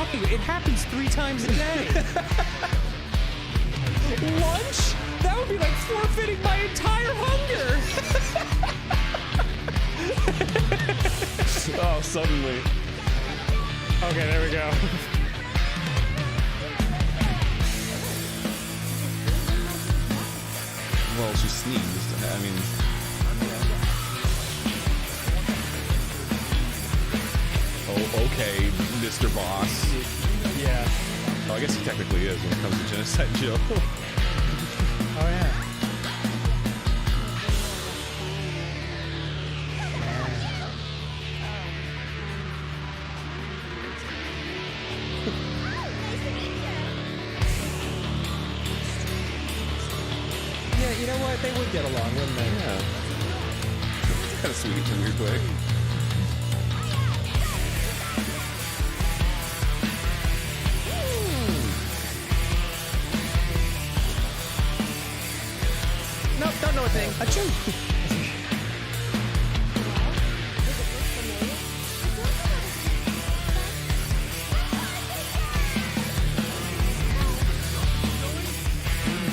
talking about? It happens 3 times a day. Lunch? That would be like forfeiting my entire hunger. Oh, suddenly. Okay, there we go. Well, she sneezed. I mean... Oh, okay, Mr. Boss. Yeah. Oh, I guess he technically is when it comes to Genocide Joe. Oh, yeah. Yeah, you know what? They would get along, wouldn't they? Yeah. It's kind of sweet in a weird way. Nope, don't know a thing. Achoo!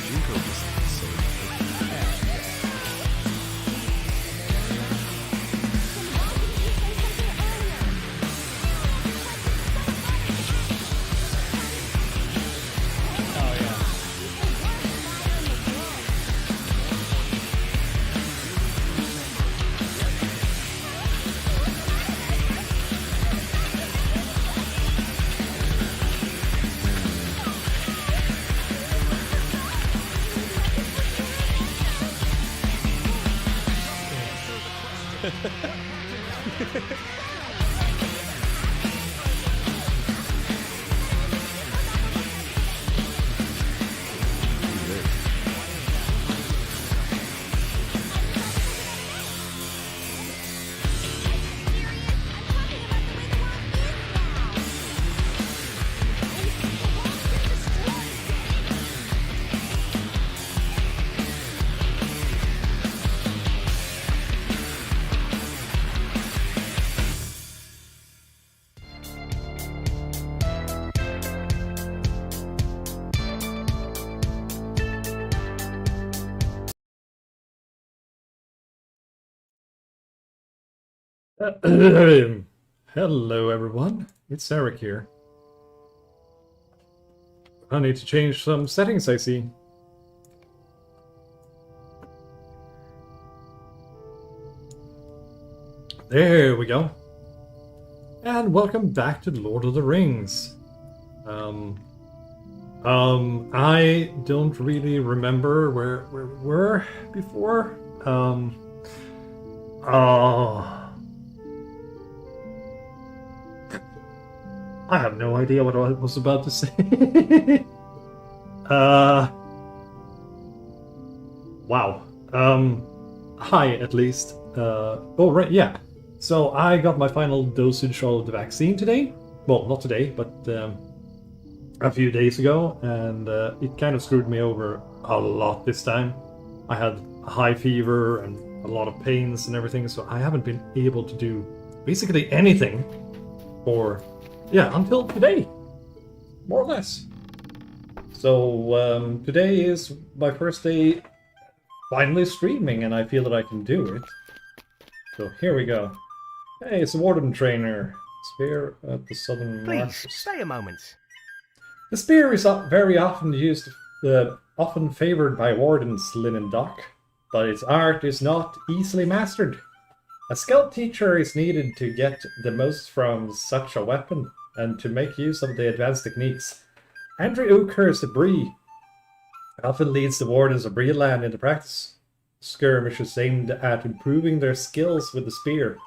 Jinko was so... Oh, yeah. Hello everyone, it's Eric here. I need to change some settings, I see. There we go. And welcome back to Lord of the Rings. I don't really remember where we were before. I have no idea what I was about to say. Wow. Hi, at least. Oh, right, yeah. So I got my final dosage of the vaccine today. Well, not today, but a few days ago, and it kind of screwed me over a lot this time. I had a high fever and a lot of pains and everything, so I haven't been able to do basically anything for, yeah, until today, more or less. So today is my first day finally streaming, and I feel that I can do it. So here we go. Hey, it's a warden trainer. Spear at the southern Please, marches. stay a moment. The spear is very often used, often favored by wardens, Linindoc, but its art is not easily mastered. A skilled teacher is needed to get the most from such a weapon, and to make use of the advanced techniques. Andrew Oakhurst of Bree often leads the wardens of Breeland into practice skirmishes aimed at improving their skills with the spear.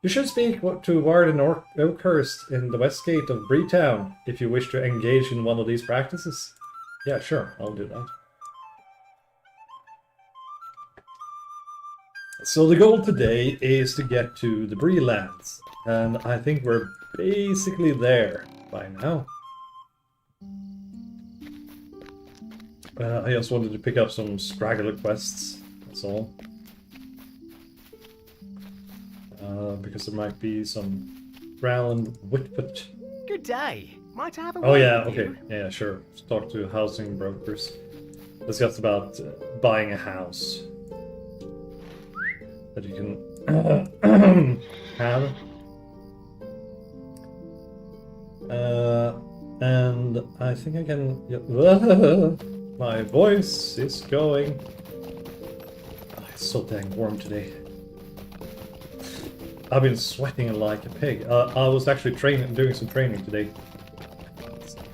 You should speak to Warden Oakhurst in the west gate of Breetown if you wish to engage in one of these practices. Yeah, sure, I'll do that. So the goal today is to get to the Breelands, and I think we're basically there by now. I just wanted to pick up some straggler quests, that's all. Because there might be some Rowland Whitfoot. Good day. Might I have a Oh word yeah, with okay. you? Yeah, sure. Talk to housing brokers. It's just about buying a house that you can have. And I think I can... My voice is going. Oh, it's so dang warm today. I've been sweating like a pig. I was actually doing some training today.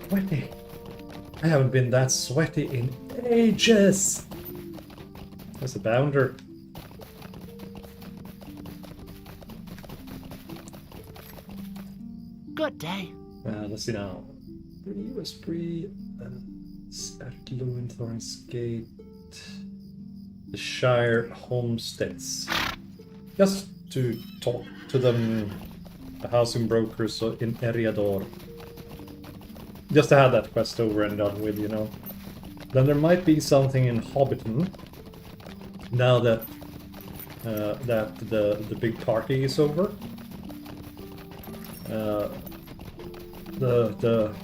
Sweaty. I haven't been that sweaty in ages. There's a bounder. Good day. Let's see now. Westbury, Atlow, Thorns Gate, the Shire homesteads. Just to talk to them, the housing brokers in Eriador. Just to have that quest over and done with, you know. Then there might be something in Hobbiton. Now that the big party is over. The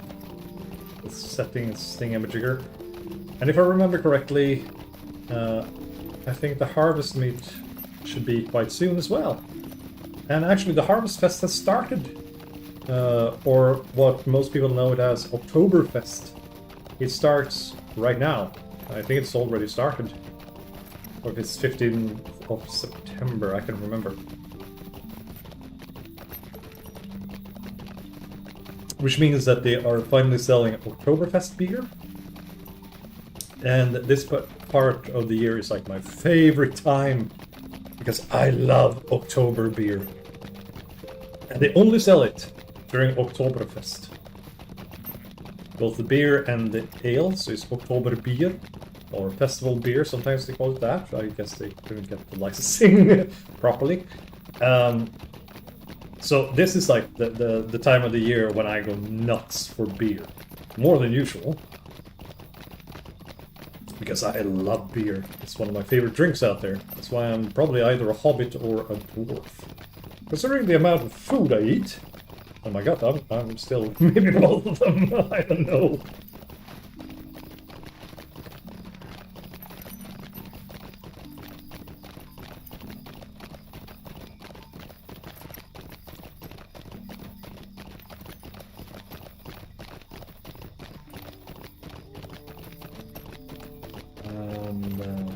setting is thingamajigger. And if I remember correctly, I think the harvest meet should be quite soon as well. And actually the Harvest Fest has started. Or what most people know it as Oktoberfest. It starts right now. I think it's already started. Or if it's 15th of September, I can remember. Which means that they are finally selling Oktoberfest beer. And this part of the year is like my favorite time. Because I love October beer. And they only sell it during Oktoberfest. Both the beer and the ale, so it's Oktober beer, or festival beer, sometimes they call it that. I guess they couldn't get the licensing properly. So this is like the time of the year when I go nuts for beer. More than usual. Because I love beer. It's one of my favorite drinks out there. That's why I'm probably either a hobbit or a dwarf. Considering the amount of food I eat, oh my god, I'm still maybe both of them. I don't know.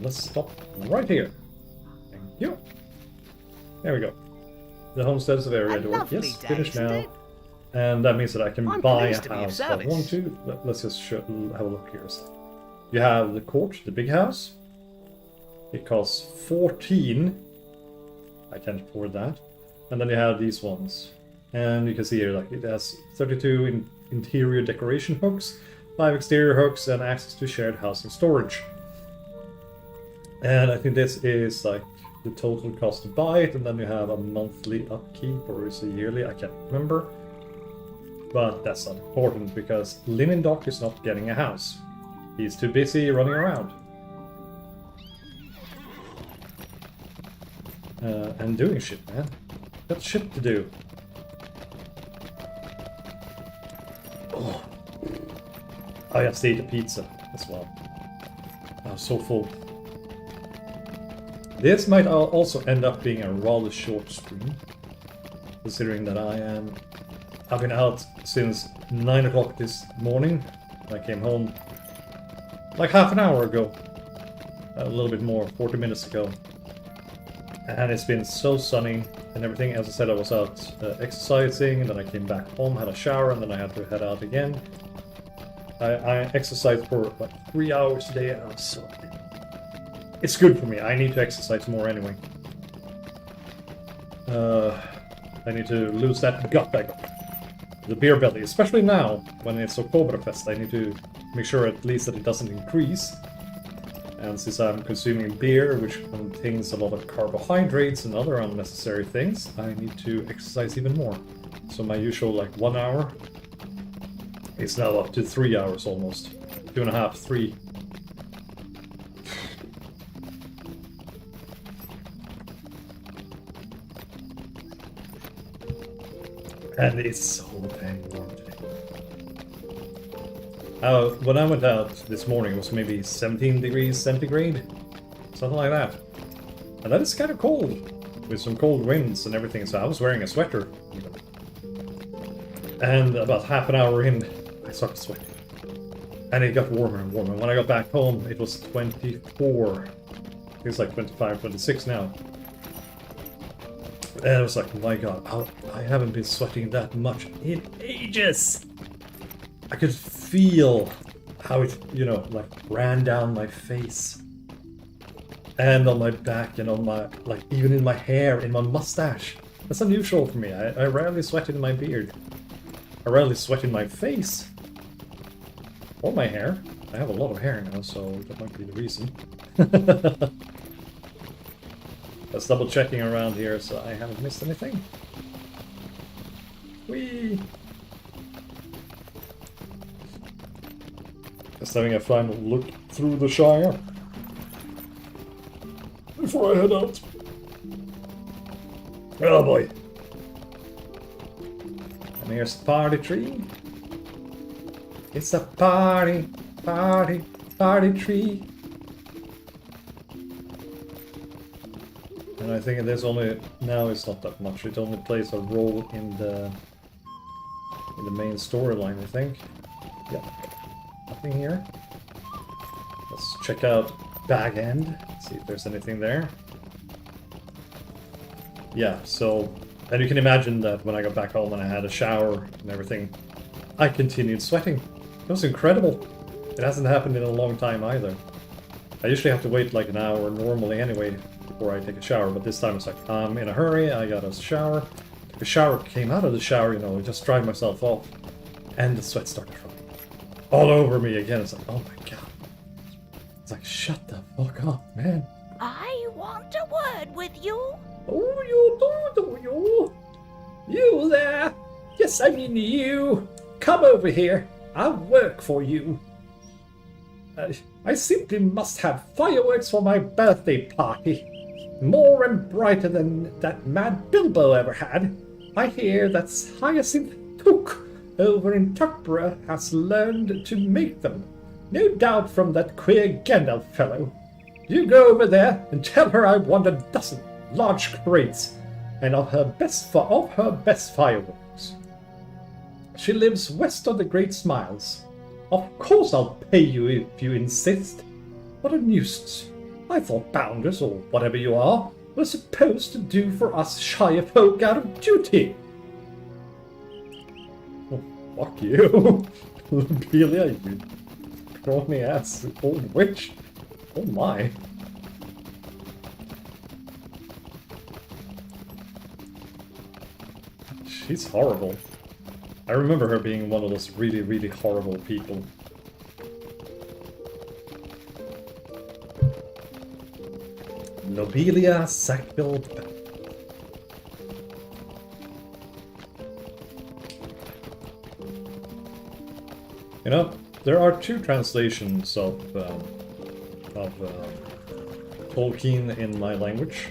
Let's stop right here. Thank you. There we go. The homesteads of Eriador. Yes, finished now. it? And that means that I can I'm buy pleased a to be of house. I service. want to. Let's just have a look here. You have the court, the big house. It costs 14. I can't afford that. And then you have these ones. And you can see here, like, it has 32 interior decoration hooks, 5 exterior hooks, and access to shared housing storage. And I think this is like the total cost to buy it, and then you have a monthly upkeep, or is it yearly? I can't remember. But that's not important because Linindoc is not getting a house. He's too busy running around. And doing shit, man. Got shit to do. Oh. I have to eat a pizza as well. I'm so full. This might also end up being a rather short stream, considering that I've been out since 9 o'clock this morning. I came home like half an hour ago, a little bit more, 40 minutes ago. And it's been so sunny and everything. As I said, I was out exercising, and then I came back home, had a shower, and then I had to head out again. I exercised for like 3 hours today, and I was so... It's good for me. I need to exercise more anyway. I need to lose that gut I got. The beer belly, especially now when it's Oktoberfest. I need to make sure at least that it doesn't increase. And since I'm consuming beer, which contains a lot of carbohydrates and other unnecessary things, I need to exercise even more. So my usual like 1 hour is now up to 3 hours almost. 2.5, 3. And it's so dang warm today. When I went out this morning, it was maybe 17 degrees centigrade, something like that. And that is kind of cold, with some cold winds and everything, so I was wearing a sweater. And about half an hour in, I started sweating. And it got warmer and warmer. When I got back home, it was 24. I think it's like 25, 26 now. And I was like, my god, I haven't been sweating that much in ages. I could feel how it, you know, like ran down my face. And on my back and on my, like, even in my hair, in my mustache. That's unusual for me. I rarely sweat in my beard. I rarely sweat in my face. Or my hair. I have a lot of hair now, so that might be the reason. Just double checking around here so I haven't missed anything. Whee! Just having a final look through the Shire before I head out. Oh boy. And here's the party tree. It's a party, party, party tree. And I think there's only, now it's not that much, it only plays a role in the main storyline, I think. Yeah, nothing here. Let's check out Bag End, see if there's anything there. Yeah, so, and you can imagine that when I got back home and I had a shower and everything, I continued sweating. It was incredible. It hasn't happened in a long time either. I usually have to wait like an hour normally anyway before I take a shower, but this time it's like, I'm in a hurry, I got a shower. Took a shower, came out of the shower, you know, just dried myself off, and the sweat started running all over me again. It's like, oh my god. It's like, shut the fuck up, man. I want a word with you. Oh, you do you? You there? Yes, I mean you. Come over here. I'll work for you. I simply must have fireworks for my birthday party. More and brighter than that mad Bilbo ever had. I hear that Hyacinth Took over in Tuckborough has learned to make them. No doubt from that queer Gandalf fellow. You go over there and tell her I want a dozen large crates and of her best fireworks. She lives west of the Great Smiles. Of course I'll pay you if you insist. What a nuisance. I thought bounders, or whatever you are, were supposed to do for us Shire folk out of duty. Oh, fuck you. Lobelia, you crony ass old witch. Oh my. She's horrible. I remember her being one of those really, really horrible people. Lobelia Sackville. You know, there are two translations of Tolkien in my language.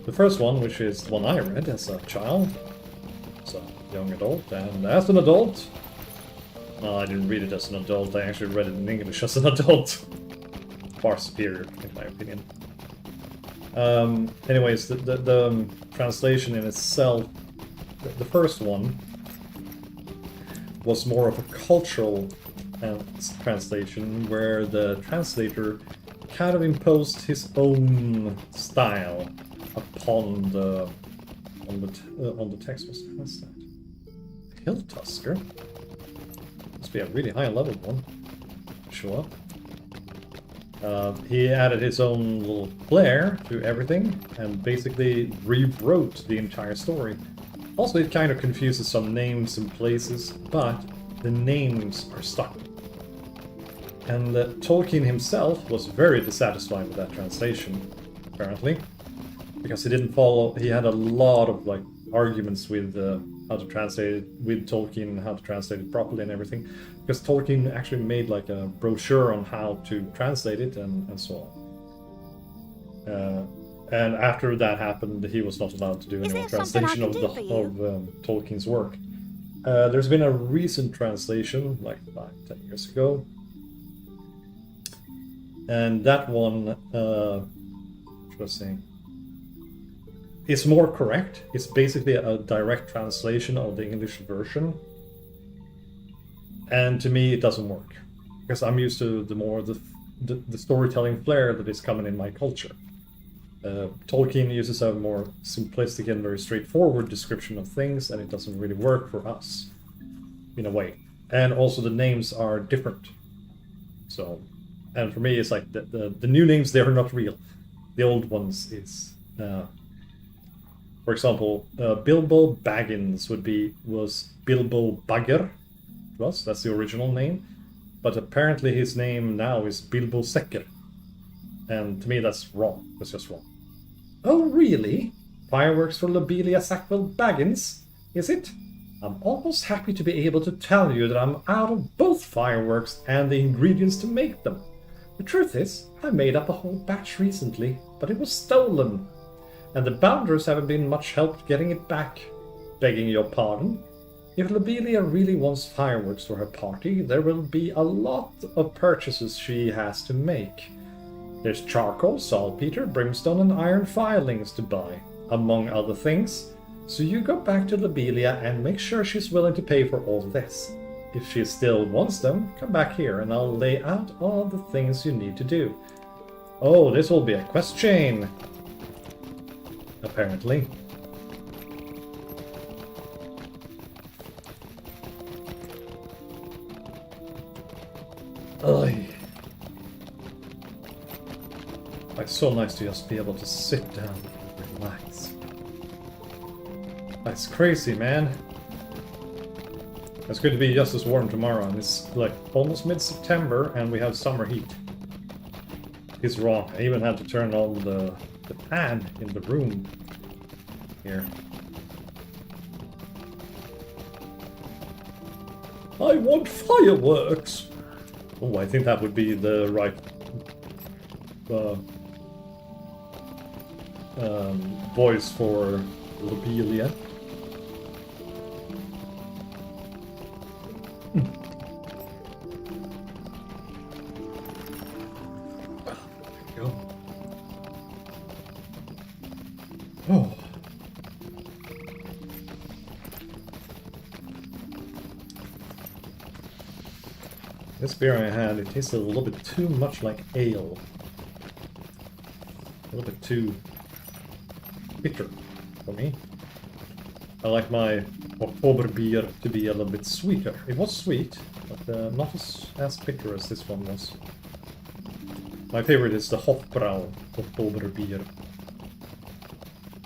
The first one, which is the one I read as a child, as a young adult, and as an adult, well, I didn't read it as an adult, I actually read it in English as an adult. Far superior, in my opinion. Anyways, the translation in itself, the first one, was more of a cultural translation, where the translator kind of imposed his own style upon the text. What's that? Hill Tusker? Must be a really high level one. Show up. He added his own little flair to everything and basically rewrote the entire story. Also, it kind of confuses some names and places, but the names are stuck. And Tolkien himself was very dissatisfied with that translation, apparently, because he didn't follow. He had a lot of like arguments with how to translate it with Tolkien, how to translate it properly and everything, because Tolkien actually made like a brochure on how to translate it and so on. And after that happened, he was not allowed to do any more translation of Tolkien's work. There's been a recent translation, like 10 years ago. And that one, what was I saying? It's more correct. It's basically a direct translation of the English version. And to me, it doesn't work. Because I'm used to the storytelling flair that is common in my culture. Tolkien uses a more simplistic and very straightforward description of things, and it doesn't really work for us, in a way. And also the names are different. So, and for me, it's like the new names, they're not real. The old ones is, for example, Bilbo Baggins was Bilbo Bagger. That's the original name. But apparently his name now is Bilbo Secker. And to me, that's wrong. That's just wrong. Oh, really? Fireworks for Lobelia Sackville Baggins? Is it? I'm almost happy to be able to tell you that I'm out of both fireworks and the ingredients to make them. The truth is, I made up a whole batch recently, but it was stolen. And the Bounders haven't been much help getting it back. Begging your pardon. If Lobelia really wants fireworks for her party, there will be a lot of purchases she has to make. There's charcoal, saltpeter, brimstone, and iron filings to buy, among other things. So you go back to Lobelia and make sure she's willing to pay for all this. If she still wants them, come back here and I'll lay out all the things you need to do. Oh, this will be a quest chain. Apparently. Oy. It's so nice to just be able to sit down and relax. That's crazy, man. It's going to be just as warm tomorrow, and it's like almost mid-September, and we have summer heat. He's wrong. I even had to turn on the fan in the room here. I want fireworks! Oh, I think that would be the right voice for Lobelia. There we go. Oh. This beer I had, it tasted a little bit too much like ale. A little bit too bitter for me. I like my October beer to be a little bit sweeter. It was sweet, but not as bitter as this one was. My favorite is the Hofbrau October beer.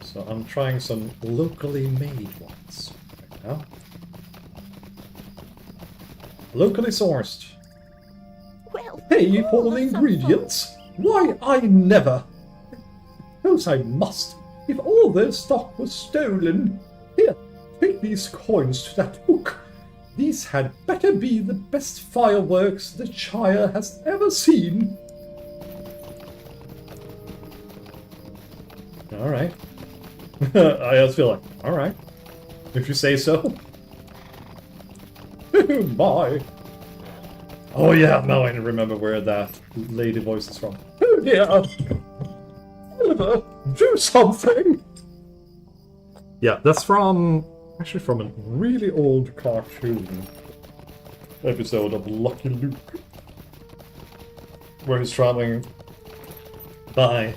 So I'm trying some locally made ones right now. Locally sourced. Well, Pay for the ingredients? Why, I never! Suppose I must, if all their stock was stolen. Here, take these coins to that book. These had better be the best fireworks the Shire has ever seen. Alright. I just feel like, alright. If you say so. Bye. Oh yeah, now I remember where that lady voice is from. Oh dear. Oliver, do something. Yeah, that's actually from a really old cartoon episode of Lucky Luke, where he's traveling by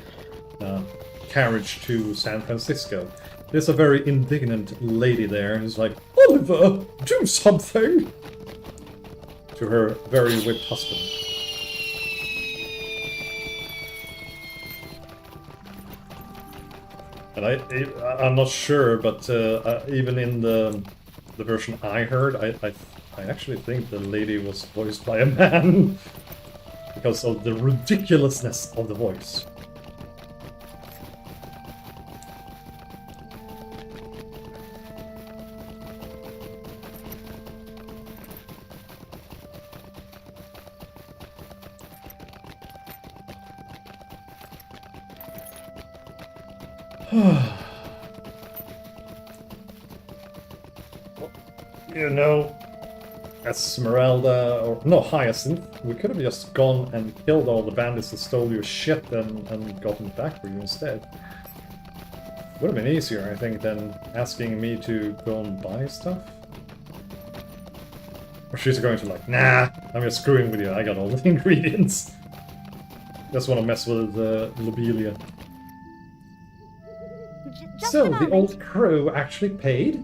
carriage to San Francisco. There's a very indignant lady there who's like, Oliver, do something! To her very whipped husband. And I'm not sure, but even in the version I heard, I actually think the lady was voiced by a man because of the ridiculousness of the voice. You know, Esmeralda, or no, Hyacinth, we could have just gone and killed all the bandits that stole your shit and gotten it back for you instead. Would have been easier, I think, than asking me to go and buy stuff. Or she's going to like, nah, I'm just screwing with you, I got all the ingredients. Just want to mess with Lobelia. Just So, a the moment. old crow actually paid?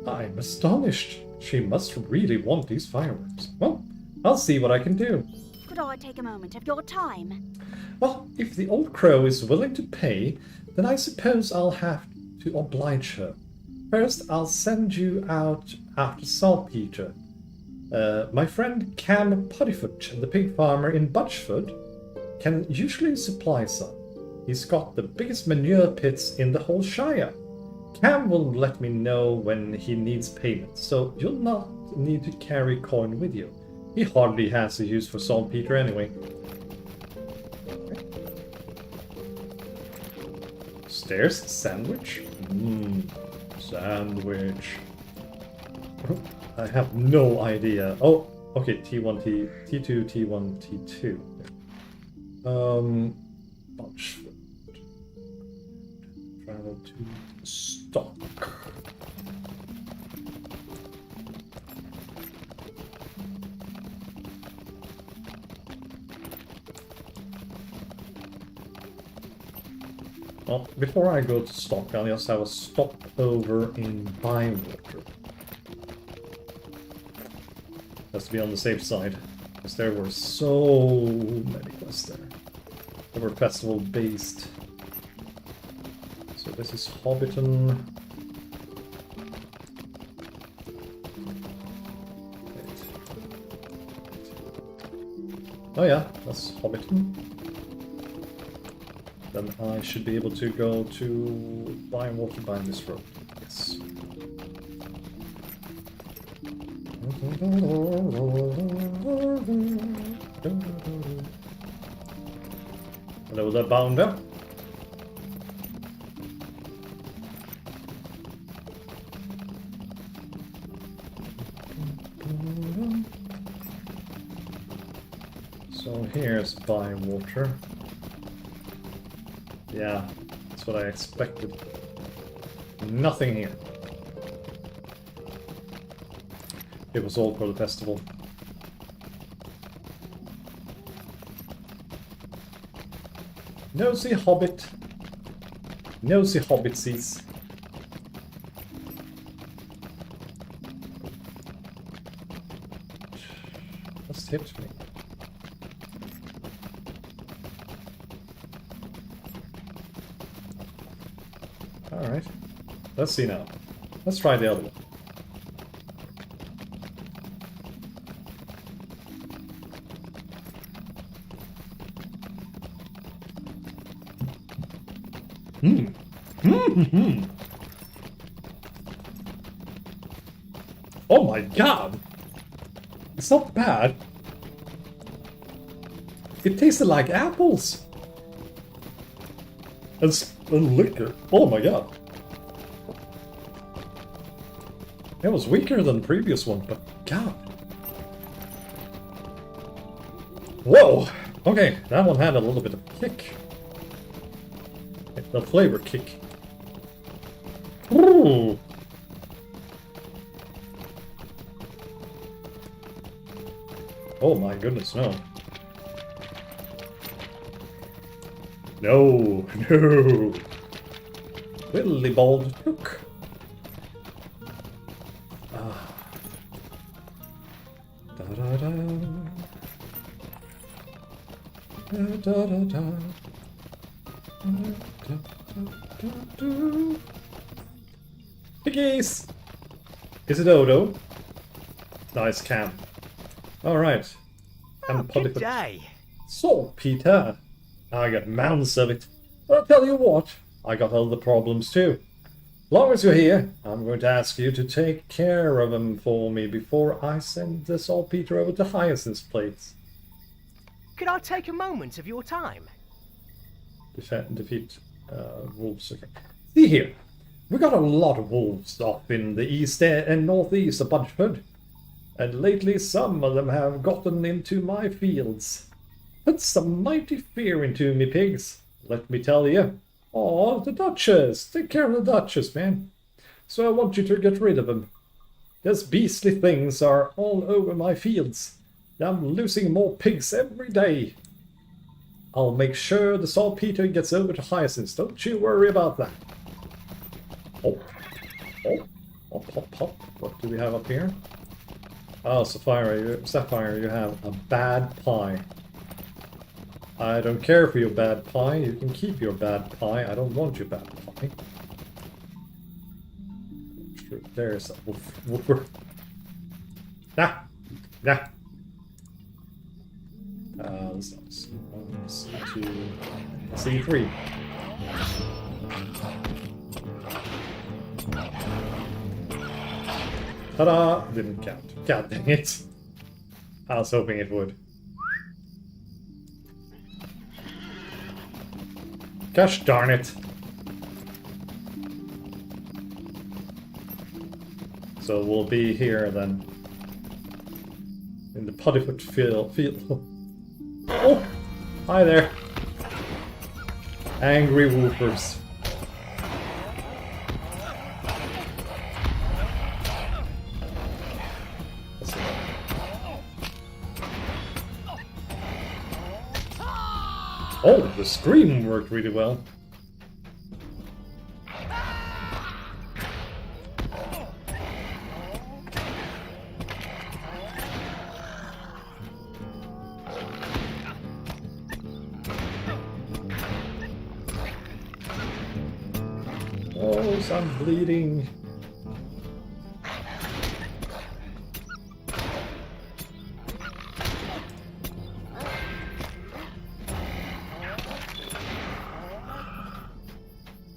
I'm astonished. She must really want these fireworks. Well, I'll see what I can do. Could I take a moment of your time? Well, if the old crow is willing to pay, then I suppose I'll have to oblige her. First, I'll send you out after saltpeter. My friend Cam Puddyfoot, the pig farmer in Butchford, can usually supply some. He's got the biggest manure pits in the whole Shire. Cam will let me know when he needs payment, so you'll not need to carry coin with you. He hardly has a use for saltpeter anyway. Stairs sandwich? Sandwich. I have no idea. Oh, okay, T1, T2, T1, T2. Butchford. Travel to stock. Well, before I go to stock, I'll just have a stop over in Bywater. Just to be on the safe side, because there were so many quests there. They were festival based. So this is Hobbiton. Oh yeah, that's Hobbiton. Then I should be able to go to Bywater by this road. Yes. Hello there, Bounder. So here's Bywater. Yeah, that's what I expected. Nothing here. It was all for the festival. Nosy Hobbit. Nosy Hobbitsies. Just hit me. Alright. Let's see now. Let's try the other one. Oh my god! It's not bad. It tasted like apples. And liquor. Oh my god. It was weaker than the previous one, but god. Whoa! Okay, that one had a little bit of kick. The flavor kick. Ooh. Oh my goodness, no. No, no. Willy bald hook. Da da da. Da da da da. Piggies! Is it Odo? Nice Cam. Alright. Good day. Saltpeter. I got mounds of it. But I'll tell you what, I got other problems too. Long as you're here, I'm going to ask you to take care of them for me before I send the saltpeter over to Hyacinth's place. Could I take a moment of your time? Defeat wolves. Okay. See here. We got a lot of wolves up in the east and northeast of Buckland, and lately some of them have gotten into my fields. Put some mighty fear into me pigs, let me tell you. Oh, the Duchess! Take care of the Duchess, man. So I want you to get rid of them. Those beastly things are all over my fields. I'm losing more pigs every day. I'll make sure the saltpeter gets over to Hyacinth. Don't you worry about that. Oh. Oh. Pop, pop, pop. What do we have up here? Oh, Sapphire, you have a bad pie. I don't care for your bad pie. You can keep your bad pie. I don't want your bad pie. Sure, there's a woofer. Nah. Nah. C3. Ta-da! Didn't count. God dang it. I was hoping it would. Gosh darn it. So we'll be here then. In the Puddifoot field. Oh! Hi there. Angry woofers. Oh, the scream worked really well. Oh, I'm bleeding.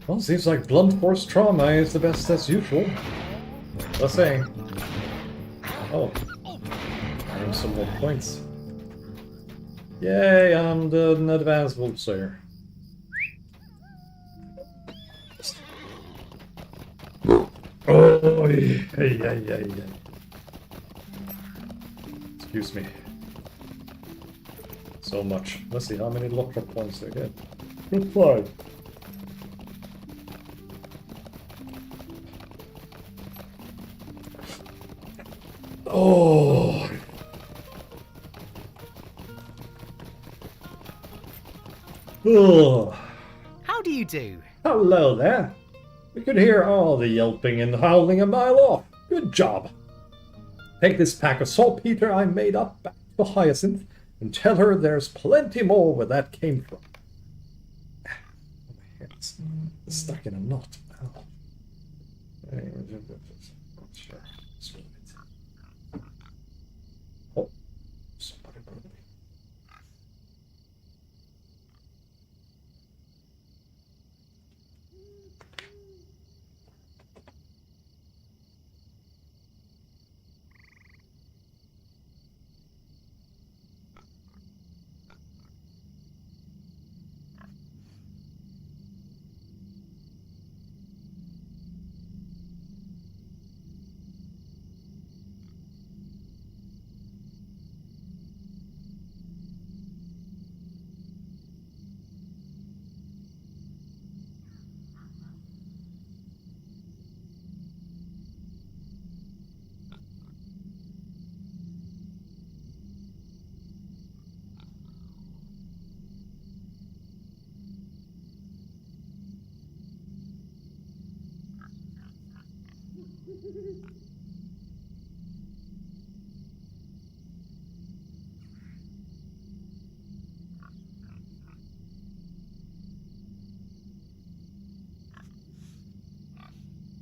Well, seems like blunt force trauma is the best as usual. Just saying. Oh. Earn some more points. Yay, I'm an advanced wolf slayer. Oh, yeah. Excuse me. So much. Let's see how many LOTRO points I get. Good 5. Oh. Oh. How do you do? Hello there. We could hear all the yelping and howling a mile off. Good job. Take this pack of saltpeter I made up back to Hyacinth and tell her there's plenty more where that came from. My hair's stuck in a knot. Ow. Sure. Oh, somebody broke me.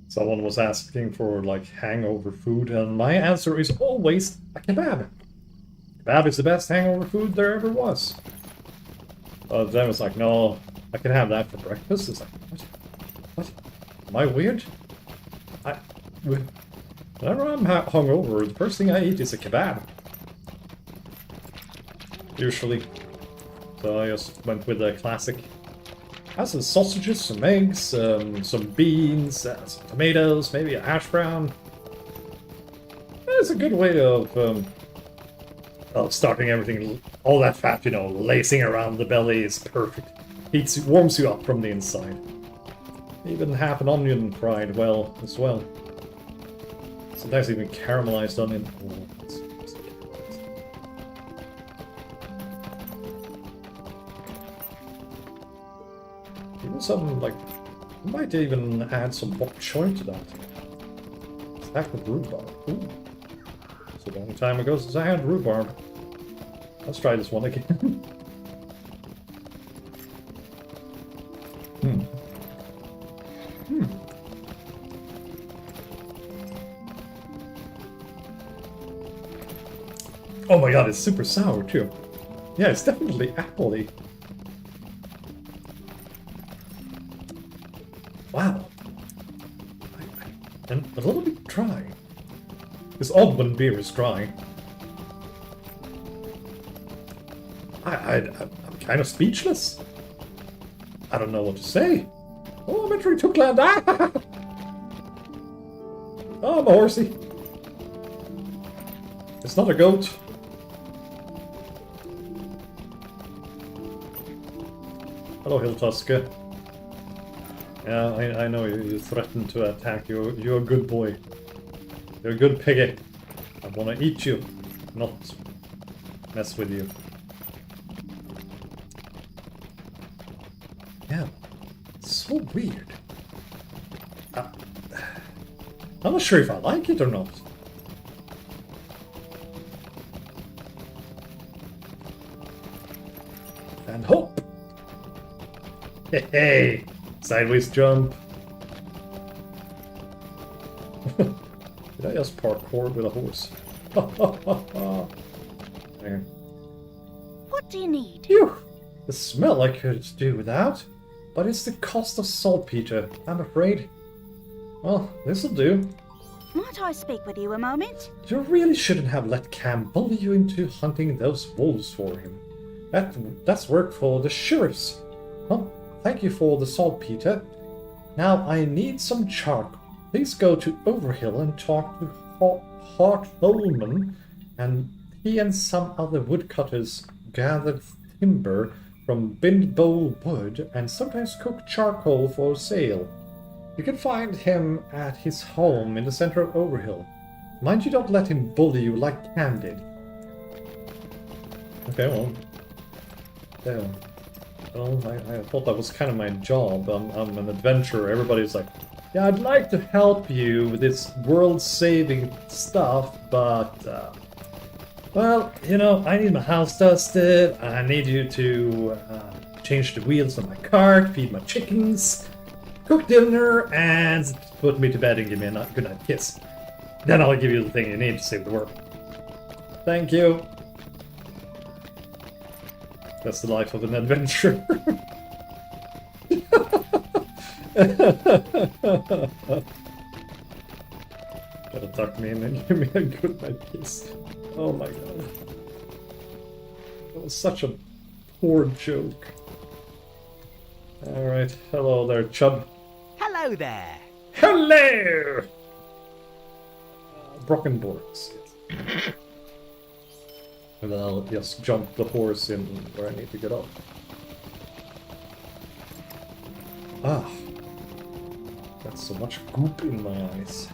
Someone was asking for like hangover food, and my answer is always a kebab. Kebab is the best hangover food there ever was. Then it's like, no, I can have that for breakfast. It's like, what? Am I weird? Whenever I'm hungover, the first thing I eat is a kebab. Usually. So I just went with the classic Has some sausages, some eggs, some beans, some tomatoes, maybe a hash brown. It's a good way of starting everything. All that fat, you know, lacing around the belly is perfect. Warms you up from the inside. Even half an onion fried well as well. Sometimes even caramelized onion. Even some, like, you might even add some bok choy to that. Stacked with rhubarb. Ooh. It's a long time ago since I had rhubarb. Let's try this one again. Oh my god, it's super sour too. Yeah, it's definitely appley. Wow. And a little bit dry. It's odd when beer is dry. I'm kind of speechless. I don't know what to say. Oh, I'm entering Buckland. Ah! Oh, I'm a horsey. It's not a goat. Hello, Hilltusker. Yeah, I know you threatened to attack. You're a good boy. You're a good piggy. I want to eat you, not mess with you. Yeah, it's so weird. I'm not sure if I like it or not. And hope! Hey, hey! Sideways jump! Did I just parkour with a horse? There. What do you need? Phew! The smell I could do without, but it's the cost of saltpeter, I'm afraid. Well, this'll do. Might I speak with you a moment? You really shouldn't have let Cam bully you into hunting those wolves for him. That's work for the sheriffs. Well, thank you for the saltpeter. Now I need some charcoal. Please go to Overhill and talk to Hart Holman, and he and some other woodcutters gathered timber from Bindbowl Wood and sometimes cook charcoal for sale. You can find him at his home in the center of Overhill. Mind you don't let him bully you like Cam did. Okay, well... Yeah. Well, I thought that was kind of my job. I'm an adventurer. Everybody's like, yeah, I'd like to help you with this world-saving stuff, but... well, you know, I need my house dusted, I need you to change the wheels on my cart, feed my chickens, cook dinner, and put me to bed and give me a good night kiss. Then I'll give you the thing you need to save the world. Thank you. That's the life of an adventurer. Gotta tuck me in and give me a good night kiss. Oh my god. That was such a poor joke. Alright, hello there, Chub. Hello there. Hello! Brockenborgs. And then I'll just jump the horse in where I need to get up. Ah. That's so much goop in my eyes.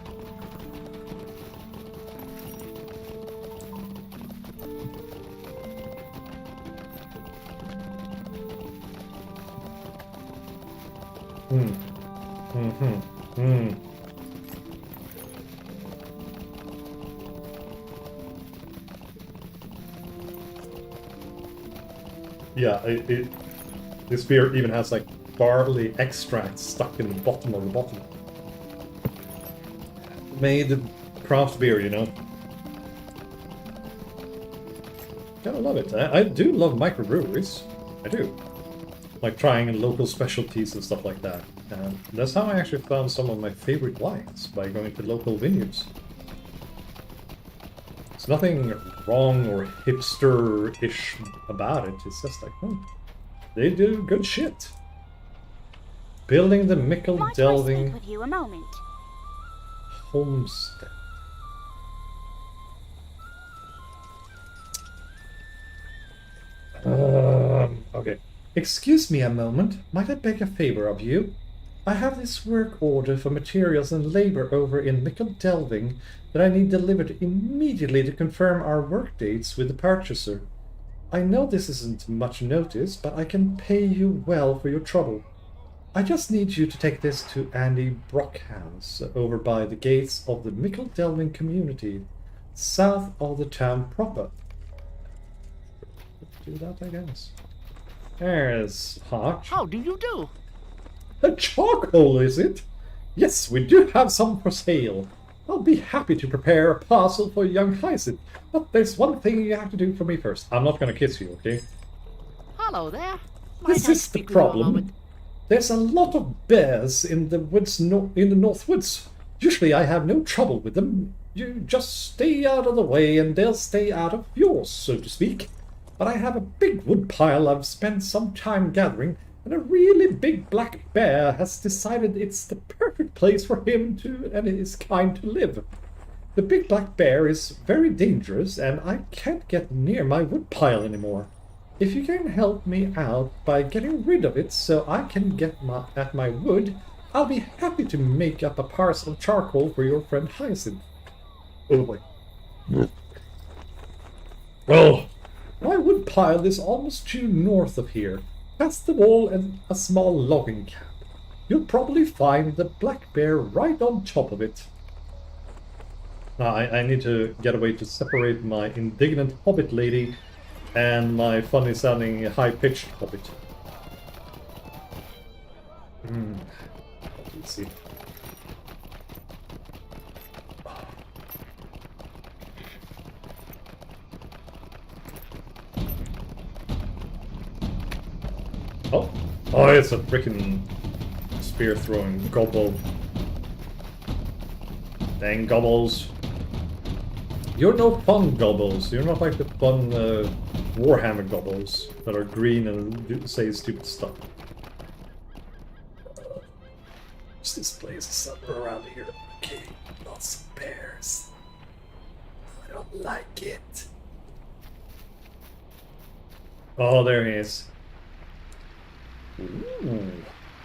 Yeah, this beer even has like barley extract stuck in the bottom of the bottle. Made craft beer, you know. Gotta love it. I do love microbreweries. I do. Like trying local specialties and stuff like that. And that's how I actually found some of my favorite wines, by going to local vineyards. There's nothing wrong or hipster-ish about it. It's just like, oh, they do good shit. Building the Mickle Might I Delving speak with you a moment? homestead. Okay. Excuse me a moment. Might I beg a favor of you? I have this work order for materials and labor over in Mickle Delving that I need delivered immediately to confirm our work dates with the purchaser. I know this isn't much notice, but I can pay you well for your trouble. I just need you to take this to Andy Brockhouse over by the gates of the Mickle Delving community, south of the town proper. Do that, I guess. There's Hawk. How do you do? A charcoal, is it? Yes, we do have some for sale. I'll be happy to prepare a parcel for young Hyacinth, but there's one thing you have to do for me first. I'm not going to kiss you, okay? Hello there. This is the problem. There's a lot of bears in the woods, in the North Woods. Usually I have no trouble with them. You just stay out of the way and they'll stay out of yours, so to speak. But I have a big wood pile I've spent some time gathering, and a really big black bear has decided it's the perfect place for him and his kind to live. The big black bear is very dangerous, and I can't get near my wood pile anymore. If you can help me out by getting rid of it so I can get at my wood, I'll be happy to make up a parcel of charcoal for your friend Hyacinth. Oh boy. Oh, my wood pile is almost due north of here, past the wall and a small logging camp. You'll probably find the black bear right on top of it. Now, I need to get a way to separate my indignant hobbit lady and my funny-sounding high-pitched hobbit. Let's see. Oh, it's a freaking spear-throwing gobble. Dang gobbles. You're no fun gobbles. You're not like the fun Warhammer gobbles that are green and say stupid stuff. What's this place somewhere around here? Okay, lots of bears. I don't like it. Oh, there he is. Ooh,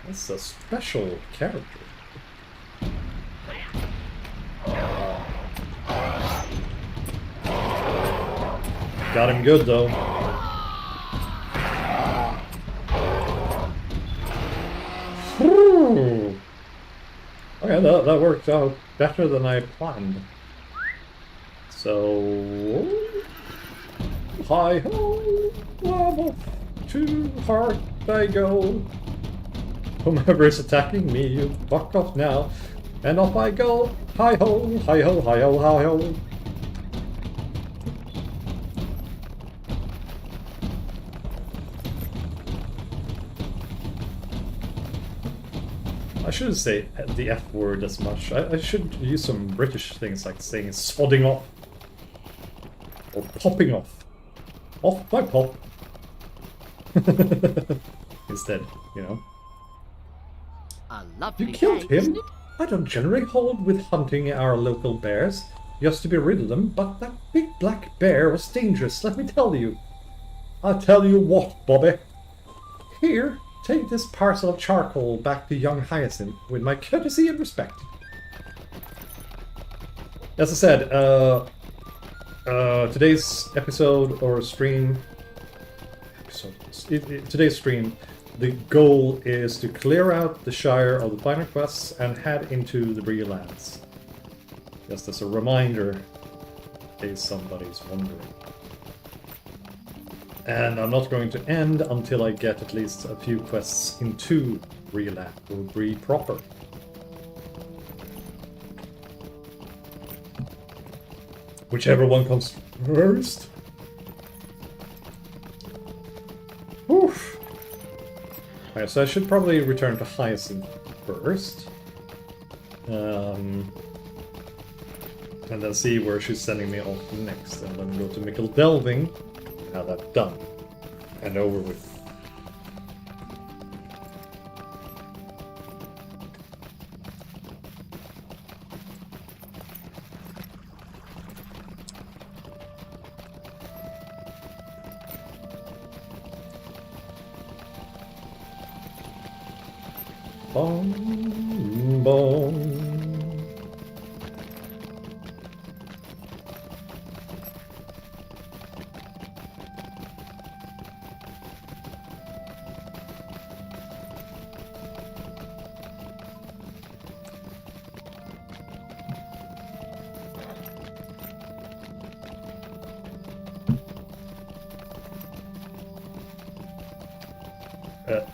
that's a special character. Got him good though. Ooh. Okay, that worked out better than I planned. So, hi ho, I'm off to heart I go. Whomever is attacking me, you fuck off now. And off I go. Hi ho, hi ho, hi ho, hi ho. I shouldn't say the F word as much. I should use some British things like saying sodding off. Or popping off. Off my pop. Instead, you know. You killed him? I don't generally hold with hunting our local bears, just to be rid of them, but that big black bear was dangerous, let me tell you. I'll tell you what, Bobby. Here, take this parcel of charcoal back to young Hyacinth, with my courtesy and respect. As I said, today's episode or stream... Today's stream, the goal is to clear out the Shire of the final quests and head into the Bree Lands. Just as a reminder, in case somebody's wondering. And I'm not going to end until I get at least a few quests into Bree Land, or Bree proper. Whichever one comes first. Oof. Okay, so I should probably return to Hyacinth first. And then see where she's sending me off next. And then go to Mickle Delving. Have that done. And over with. Bom, bom.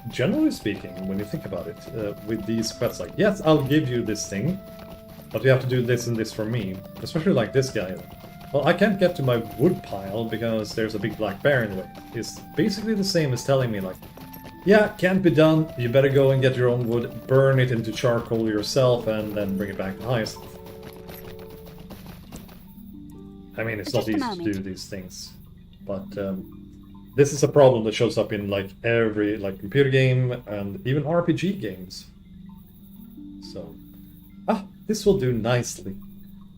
Generally speaking, when you think about it, with these quests, like, yes, I'll give you this thing, but you have to do this and this for me. Especially like this guy. Well, I can't get to my wood pile because there's a big black bear in the way. It's basically the same as telling me, like, yeah, can't be done, you better go and get your own wood, burn it into charcoal yourself, and then bring it back to Hyacinth. I mean, it's not easy to do these things, but this is a problem that shows up in like every computer game and even RPG games. So, this will do nicely.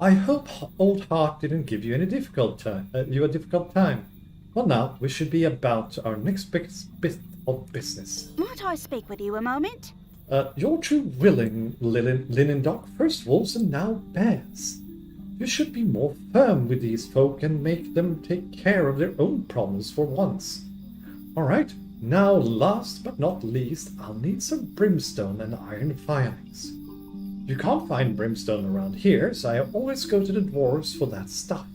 I hope Old Heart didn't give you any difficult time. Well, now we should be about our next bit of business. Might I speak with you a moment? You're too willing, Linindoc. First wolves and now bears. You should be more firm with these folk and make them take care of their own problems for once. Alright, now last but not least, I'll need some brimstone and iron filings. You can't find brimstone around here, so I always go to the dwarves for that stuff.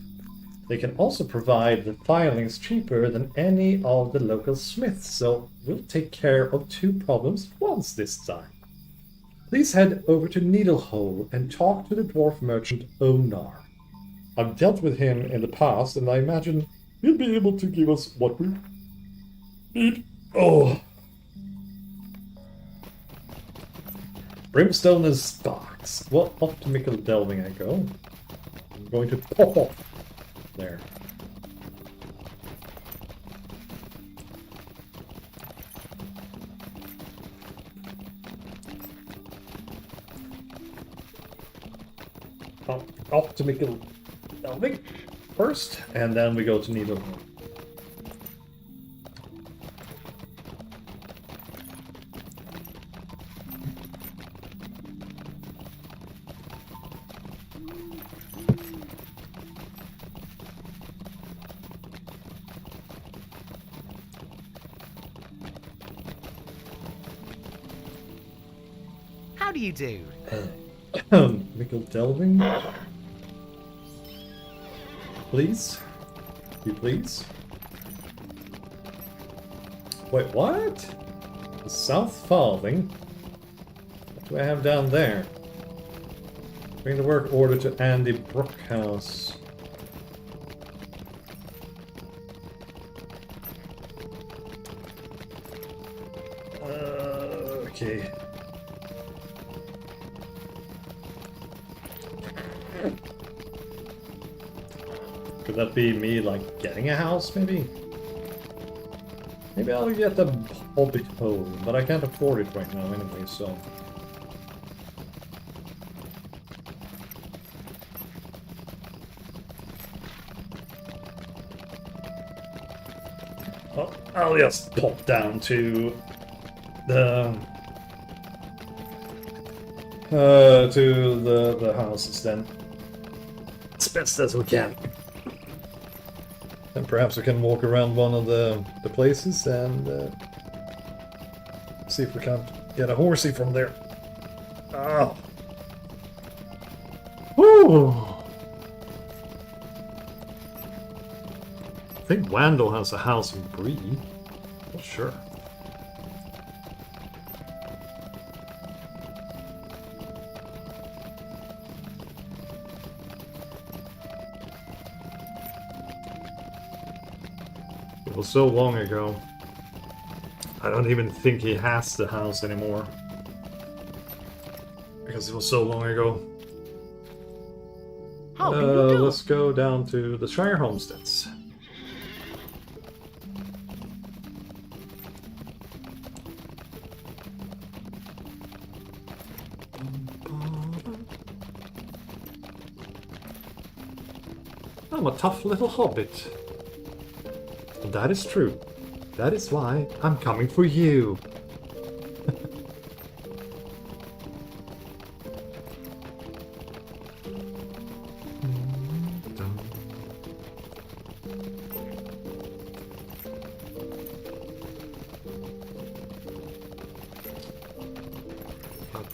They can also provide the filings cheaper than any of the local smiths, so we'll take care of 2 problems at once this time. Please head over to Needlehole and talk to the dwarf merchant Onar. I've dealt with him in the past, and I imagine he'll be able to give us what we need. Oh. Brimstone and sparks. What optical delving I go? I'm going to pop off. There. Optical delving first, and then we go to Needle. How do you do? Optical delving. Please? You please? Wait, what? The South Farthing? What do I have down there? Bring the work order to Andy Brookhouse. Okay. Could that be me, like, getting a house, maybe? Maybe I'll get the Hobbit home, but I can't afford it right now anyway, so... Oh, I'll just pop down to the houses then. As best as we can. And perhaps we can walk around one of the places and see if we can't get a horsey from there. Oh. Woo! I think Wandel has a house in Bree. Not sure. It was so long ago. I don't even think he has the house anymore. Because it was so long ago. How do you do? Let's go down to the Shire homesteads. I'm a tough little hobbit. That is true. That is why I'm coming for you.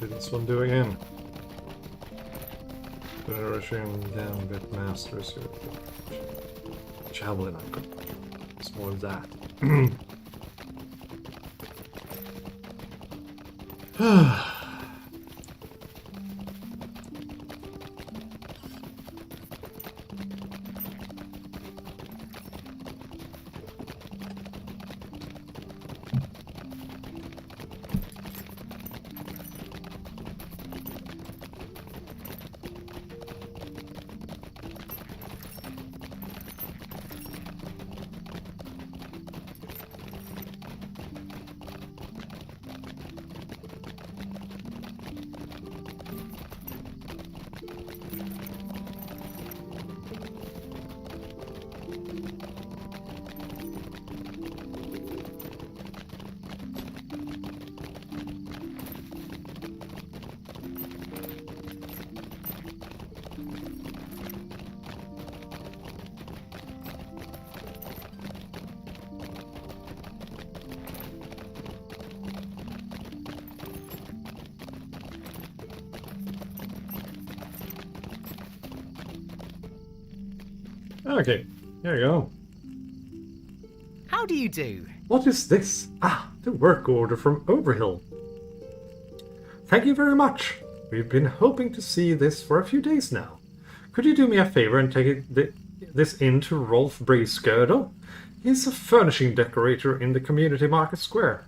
What did this one do again? Russian Gambit Masters. Javelin, I could. It's more of that. Okay, here we go. How do you do? What is this? Ah, the work order from Overhill. Thank you very much. We've been hoping to see this for a few days now. Could you do me a favor and take this in to Rolf Bracegirdle? He's a furnishing decorator in the community market square.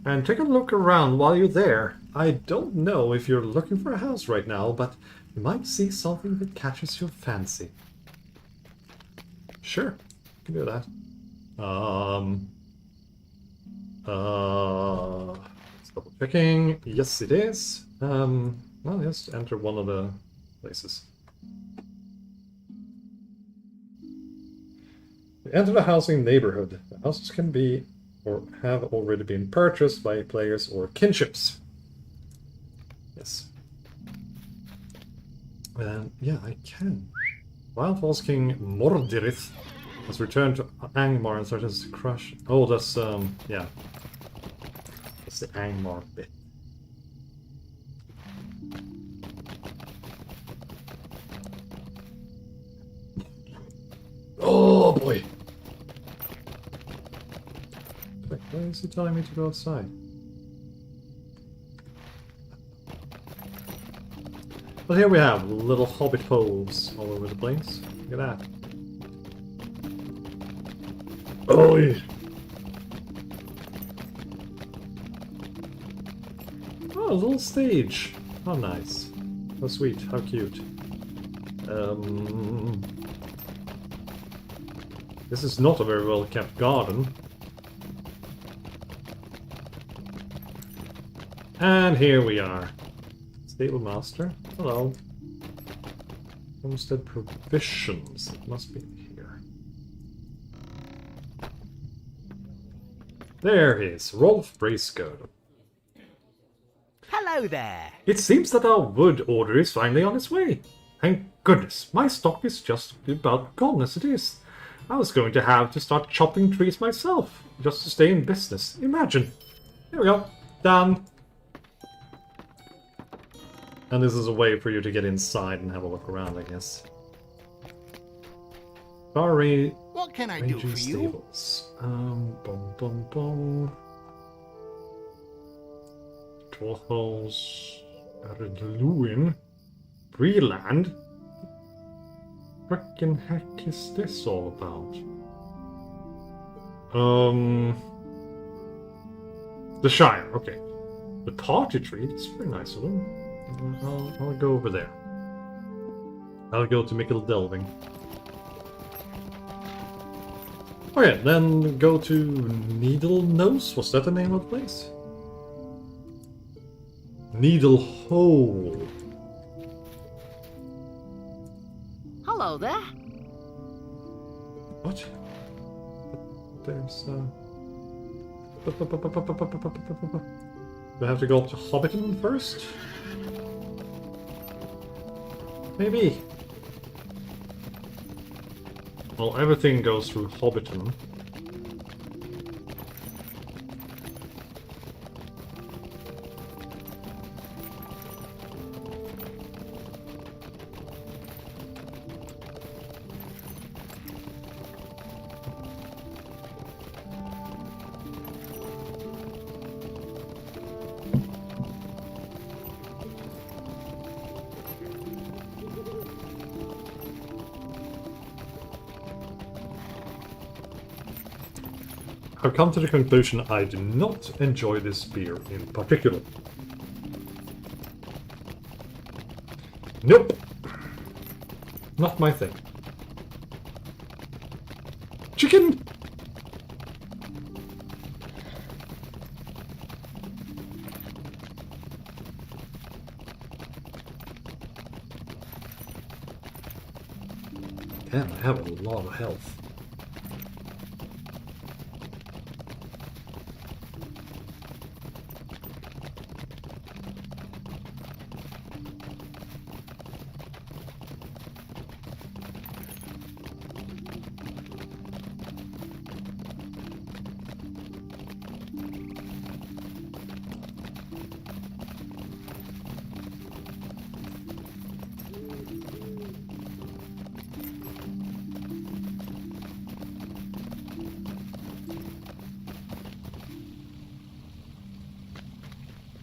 And take a look around while you're there. I don't know if you're looking for a house right now, but you might see something that catches your fancy. Sure, can do that. It's double checking. Yes, it is. Well, just enter one of the places. We enter the housing neighborhood. The houses can be or have already been purchased by players or kinships. Yes. Yeah, I can. Wild Falls King Mordirith has returned to Angmar and threatens to crush. Oh, that's yeah. That's the Angmar bit. Oh boy! Wait, why is he telling me to go outside? Well, here we have little hobbit holes all over the place. Look at that. Oh, yeah. Oh, a little stage. How nice. How sweet. How cute. This is not a very well kept garden. And here we are. Stable master. Hello. Homestead provisions. It must be here. There he is. Rolf Bracegirdle. Hello there. It seems that our wood order is finally on its way. Thank goodness. My stock is just about gone as it is. I was going to have to start chopping trees myself, just to stay in business. Imagine. Here we go. Done. And this is a way for you to get inside and have a look around, I guess. Sorry. What can I do for you? Stables. Bum bum bum. Torhals. Erdluin. Breland. What the heck is this all about? The Shire, okay. The party tree, that's very nice of them. I'll go over there. I'll go to Mickle Delving. Okay, then go to Needle Nose. Was that the name of the place? Needle Hole. Hello there. What? There's do I have to go up to Hobbiton first? Maybe. Well, everything goes through Hobbiton. I've come to the conclusion I do not enjoy this beer in particular. Nope. Not my thing. Chicken! Damn, I have a lot of health.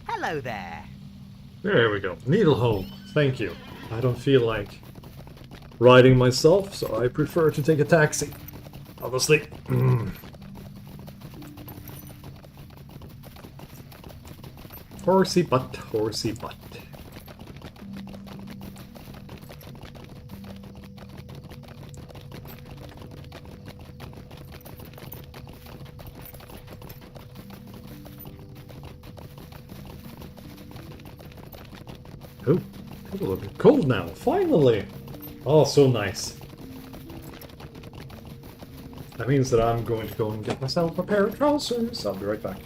Hello there. There we go. Needle hole. Thank you. I don't feel like riding myself, so I prefer to take a taxi. Obviously. Horsey butt, horsey butt. Oh, it's a little bit cold now, finally! Oh, so nice. That means that I'm going to go and get myself a pair of trousers. I'll be right back.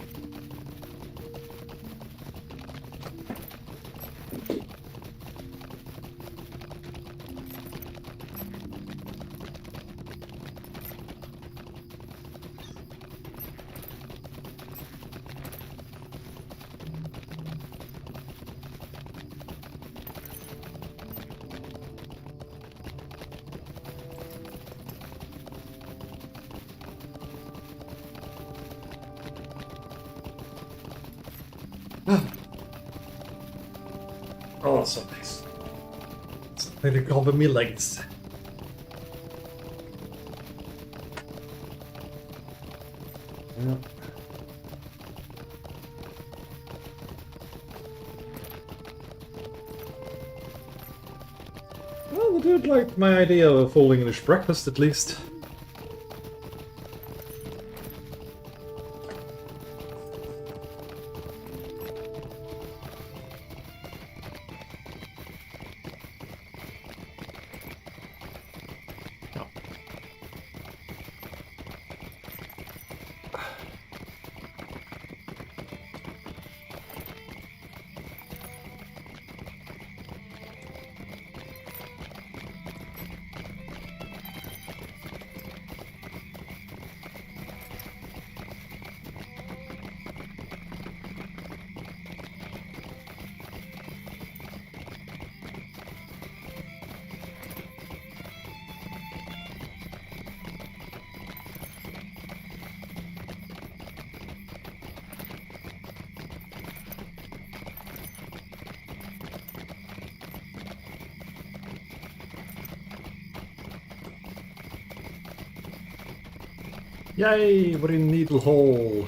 Oh, so nice. Something to cover me legs. Yeah. Well, the dude liked my idea of a full English breakfast, at least. Yay, we're in Needle Hole.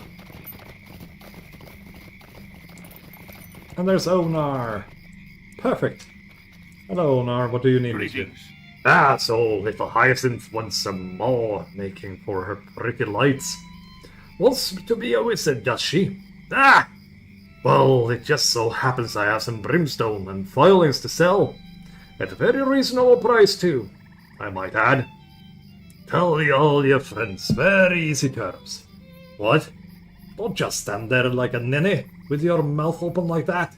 And there's Onar. Perfect. Hello, Onar, what do you need me to do? Ah, so little Hyacinth wants some more making for her pretty lights. Wants to be a wizard, does she? Ah! Well, it just so happens I have some brimstone and foilings to sell. At a very reasonable price, too, I might add. Tell all your friends, very easy terms. What? Don't just stand there like a ninny with your mouth open like that.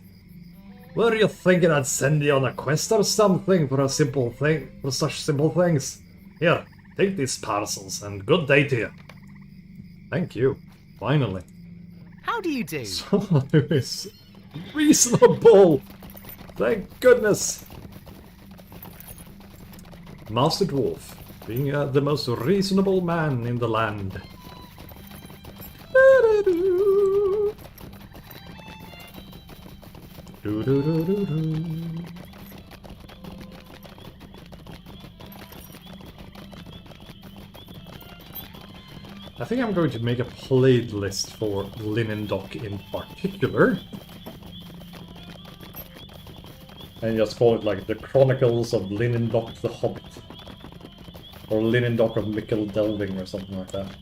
Were you thinking I'd send you on a quest or something for such simple things? Here, take these parcels and good day to you. Thank you. Finally. How do you do? Someone who is reasonable. Thank goodness. Master Dwarf. Being the most reasonable man in the land. I think I'm going to make a playlist for Linindoc in particular. And just call it like the Chronicles of Linindoc the Hobbit. Or Linindoc of Mickle Delving or something like that.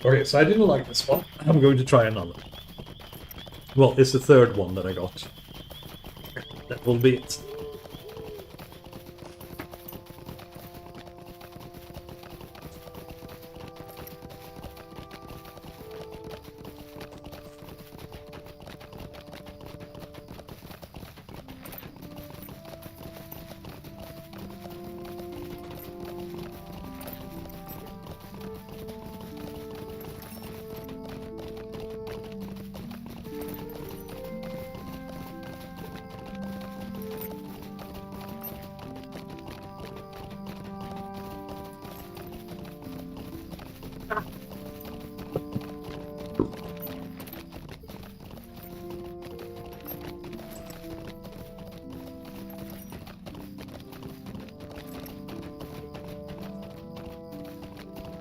Okay, so I didn't like this one. I'm going to try another. Well, it's the third one that I got. That will be it.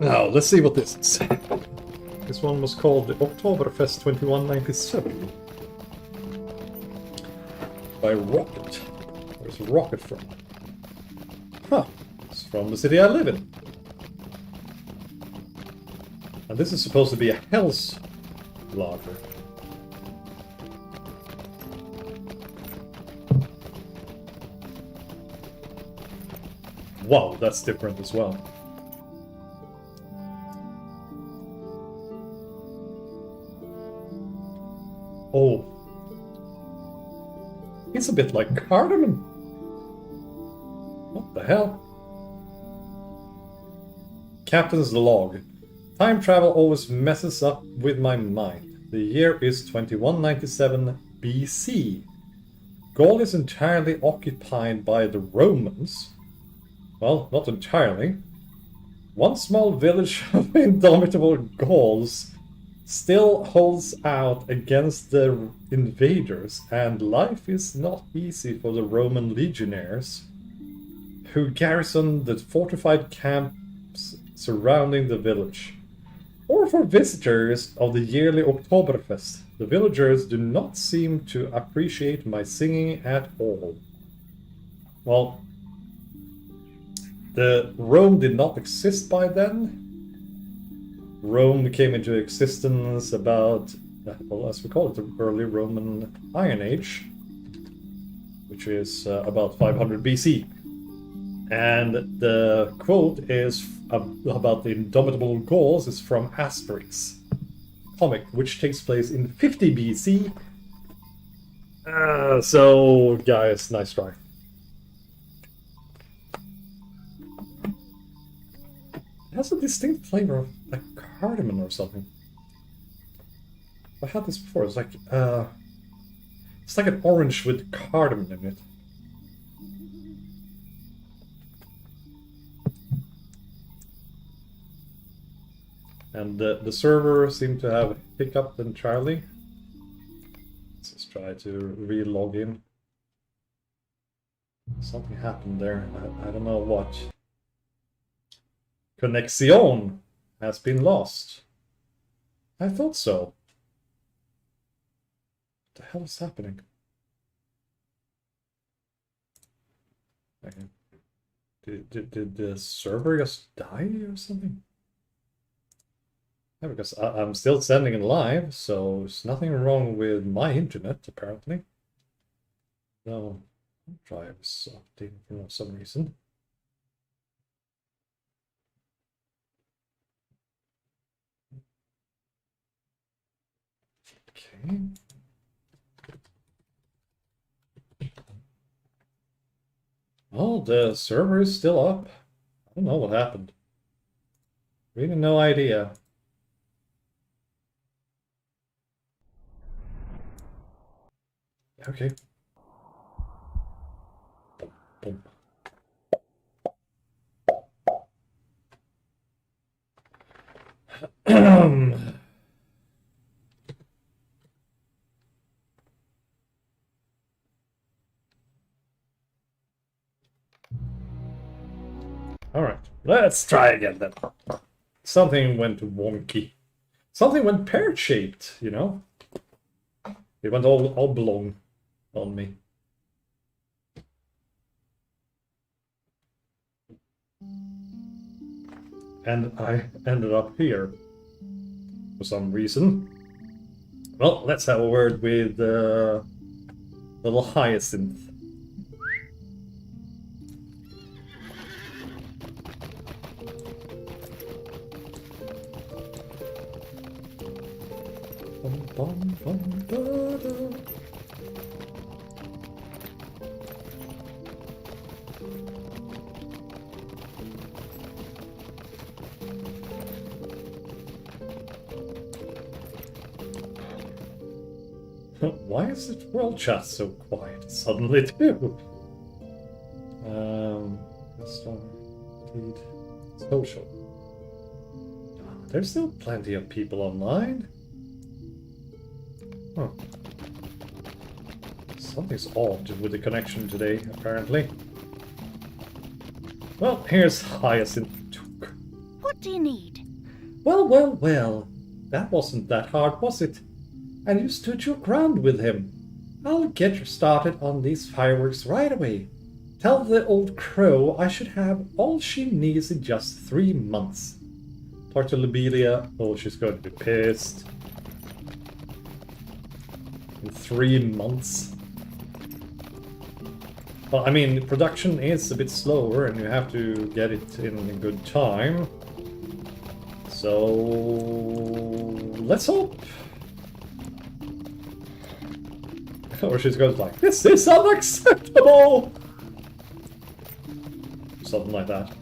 Now, let's see what this is. This one was called the Oktoberfest 2197 by Rocket. Where's Rocket from? Huh, it's from the city I live in. And this is supposed to be a Hell's lager. Wow, that's different as well. Oh. It's a bit like cardamom. What the hell? Captain's log. Time travel always messes up with my mind. The year is 2197 BC. Gaul is entirely occupied by the Romans. Well, not entirely. One small village of indomitable Gauls still holds out against the invaders, and life is not easy for the Roman legionnaires who garrison the fortified camps surrounding the village. Or for visitors of the yearly Oktoberfest. The villagers do not seem to appreciate my singing at all. Well, the Rome did not exist by then. Rome came into existence about, well, as we call it, the early Roman Iron Age, which is about 500 BC. And the quote is about the indomitable Gauls is from Asterix comic, which takes place in 50 BC. So, guys, nice try. It has a distinct flavor of like cardamom or something. I had this before. It's like an orange with cardamom in it. And the server seemed to have hiccuped entirely. Let's just try to re-log in. Something happened there. I don't know what. Connexion has been lost. I thought so. What the hell is happening? Okay. Did the server just die or something? Yeah, because I'm still sending it live, so there's nothing wrong with my internet, apparently. No, drive is updating for some reason. Okay. Oh, the server is still up. I don't know what happened. Really no idea. Okay. Boom. Alright, let's try again then. Something went wonky. Something went pear-shaped, you know? It went all oblong on me. And I ended up here for some reason. Well, let's have a word with little Hyacinth. Bum, bum, bum, da, da. Why is it world chat so quiet suddenly too? Indeed. Social. There's still plenty of people online. Huh. Something's odd with the connection today, apparently. Well, here's Hyacinth. What do you need? Well, well, well. That wasn't that hard, was it? And you stood your ground with him. I'll get you started on these fireworks right away. Tell the old crow I should have all she needs in just 3 months. Talk to Lobelia. Oh, she's going to be pissed. In 3 months. Well, I mean, production is a bit slower and you have to get it in a good time. So let's hope. Or she's going like, this is unacceptable! Something like that.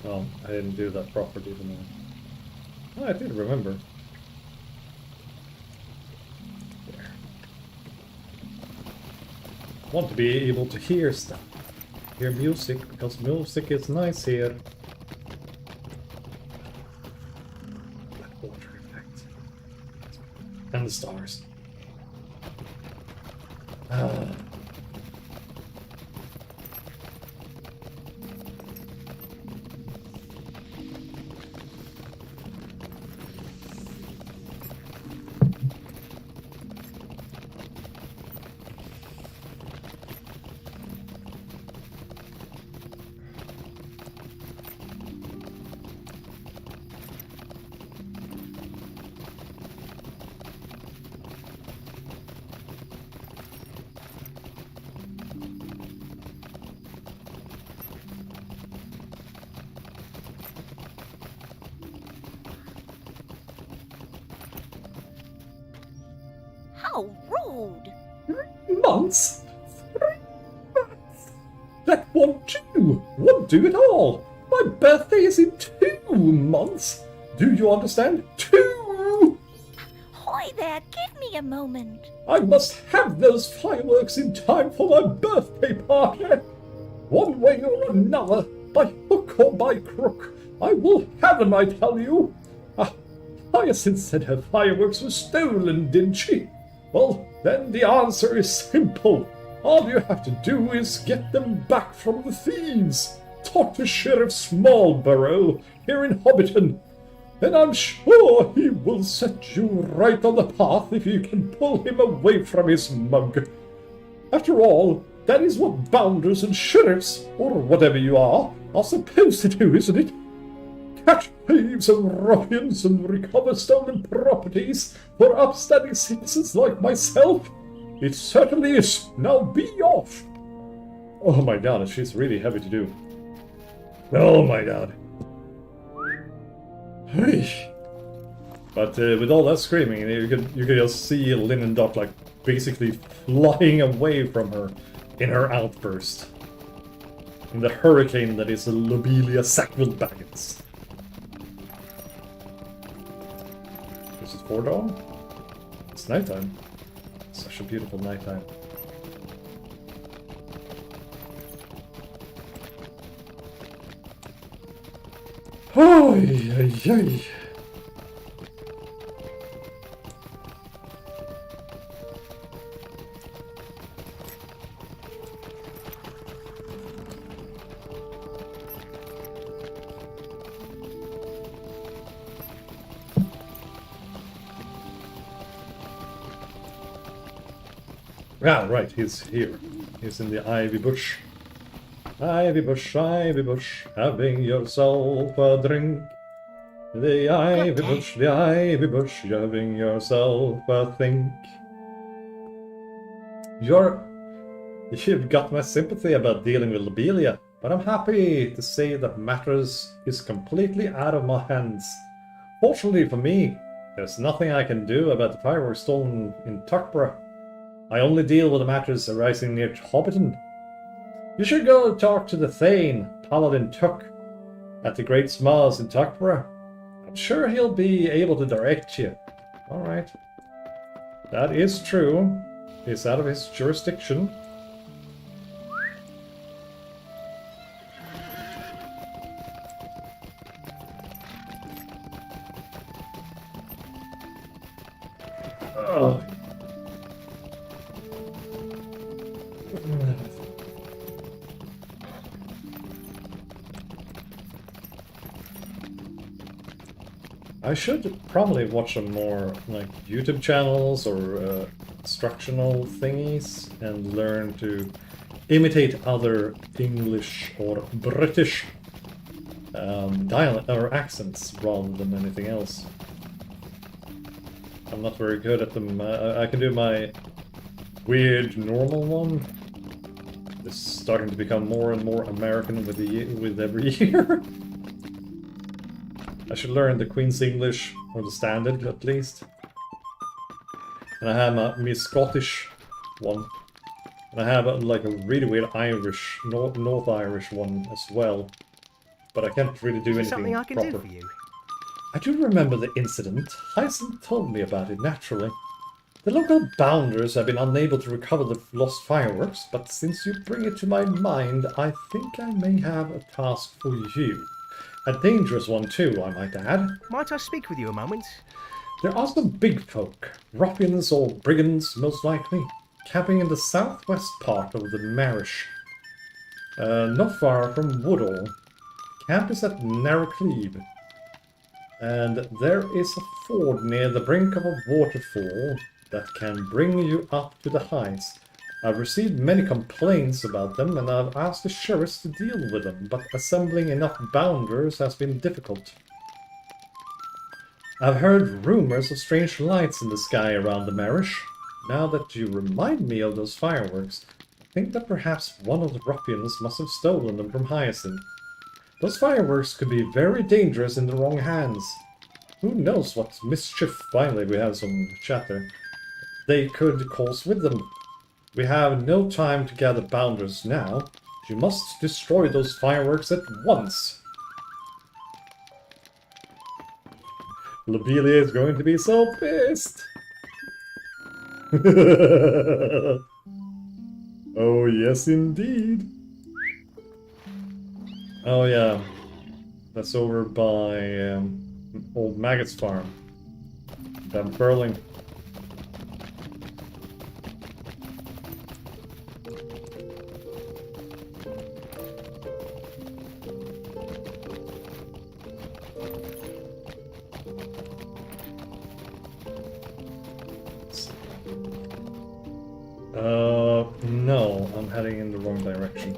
Oh, I didn't do that properly, didn't I? Oh, I did remember. There. I want to be able to hear stuff. Hear music, because music is nice here. That water effect. And the stars. How rude! 3 months? 3 months? That won't do! Won't do at all! My birthday is in 2 months! Do you understand? 2! Hoy there, give me a moment. I must have those fireworks in time for my birthday party! One way or another, by hook or by crook, I will have them, I tell you! Hyacinth said her fireworks were stolen, didn't she? Well, then the answer is simple. All you have to do is get them back from the thieves. Talk to Sheriff Smallborough here in Hobbiton, and I'm sure he will set you right on the path if you can pull him away from his mug. After all, that is what bounders and sheriffs, or whatever you are supposed to do, isn't it? Catch thieves and ruffians and recover stolen properties for upstanding citizens like myself? It certainly is. Now be off! Oh my god, she's really heavy to do. Oh my god. Hey. But with all that screaming, you could just see Linindoc like basically flying away from her in her outburst. In the hurricane that is a Lobelia Sackville Baggins. This is 4 dawn? It's nighttime. Such a beautiful nighttime. Oh, yay. Ah, right, he's here. He's in the ivy bush. Ivy bush, having yourself a drink. The ivy bush, having yourself a think. You've got my sympathy about dealing with Lobelia, but I'm happy to say that matters is completely out of my hands. Fortunately for me, there's nothing I can do about the fireworks stolen in Tuckborough. I only deal with the matters arising near Hobbiton. You should go talk to the Thane, Paladin Tuck, at the Great Smiles in Tuckborough. I'm sure he'll be able to direct you. Alright. That is true. It's out of his jurisdiction. Oh. I should probably watch some more like YouTube channels or instructional thingies and learn to imitate other English or British dialect or accents rather than anything else. I'm not very good at them. I can do my weird normal one. It's starting to become more and more American with every year. I should learn the Queen's English, or the Standard at least. And I have my Scottish one. And I have like a really weird Irish, North Irish one as well. But I can't really do anything something I can proper. do for you? I do remember the incident. Hyacinth told me about it naturally. The local bounders have been unable to recover the lost fireworks, but since you bring it to my mind, I think I may have a task for you. A dangerous one too, I might add. Might I speak with you a moment? There are some big folk, ruffians or brigands most likely, camping in the southwest part of the Marish. Not far from Woodall. Camp is at Narrowcleave. And there is a ford near the brink of a waterfall that can bring you up to the heights. I've received many complaints about them and I've asked the sheriffs to deal with them, but assembling enough bounders has been difficult. I've heard rumors of strange lights in the sky around the Marish. Now that you remind me of those fireworks, I think that perhaps one of the ruffians must have stolen them from Hyacinth. Those fireworks could be very dangerous in the wrong hands. Who knows what mischief, finally we have some chatter, they could cause with them. We have no time to gather bounders now. You must destroy those fireworks at once. Lobelia is going to be so pissed. Oh yes indeed. Oh yeah, that's over by old Maggot's farm. Dunfermline. No, I'm heading in the wrong direction.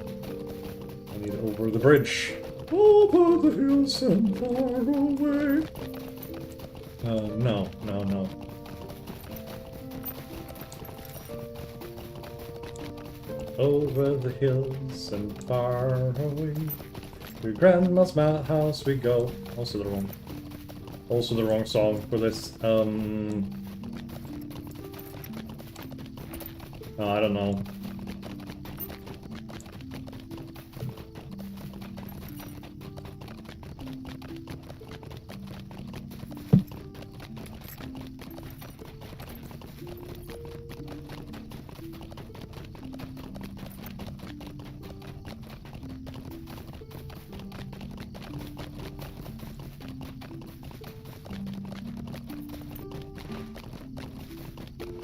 I need over the bridge. Over the hills and far away. No. Over the hills and far away. To Grandma's house we go. Also the wrong. Also the wrong song for this. Oh, I don't know.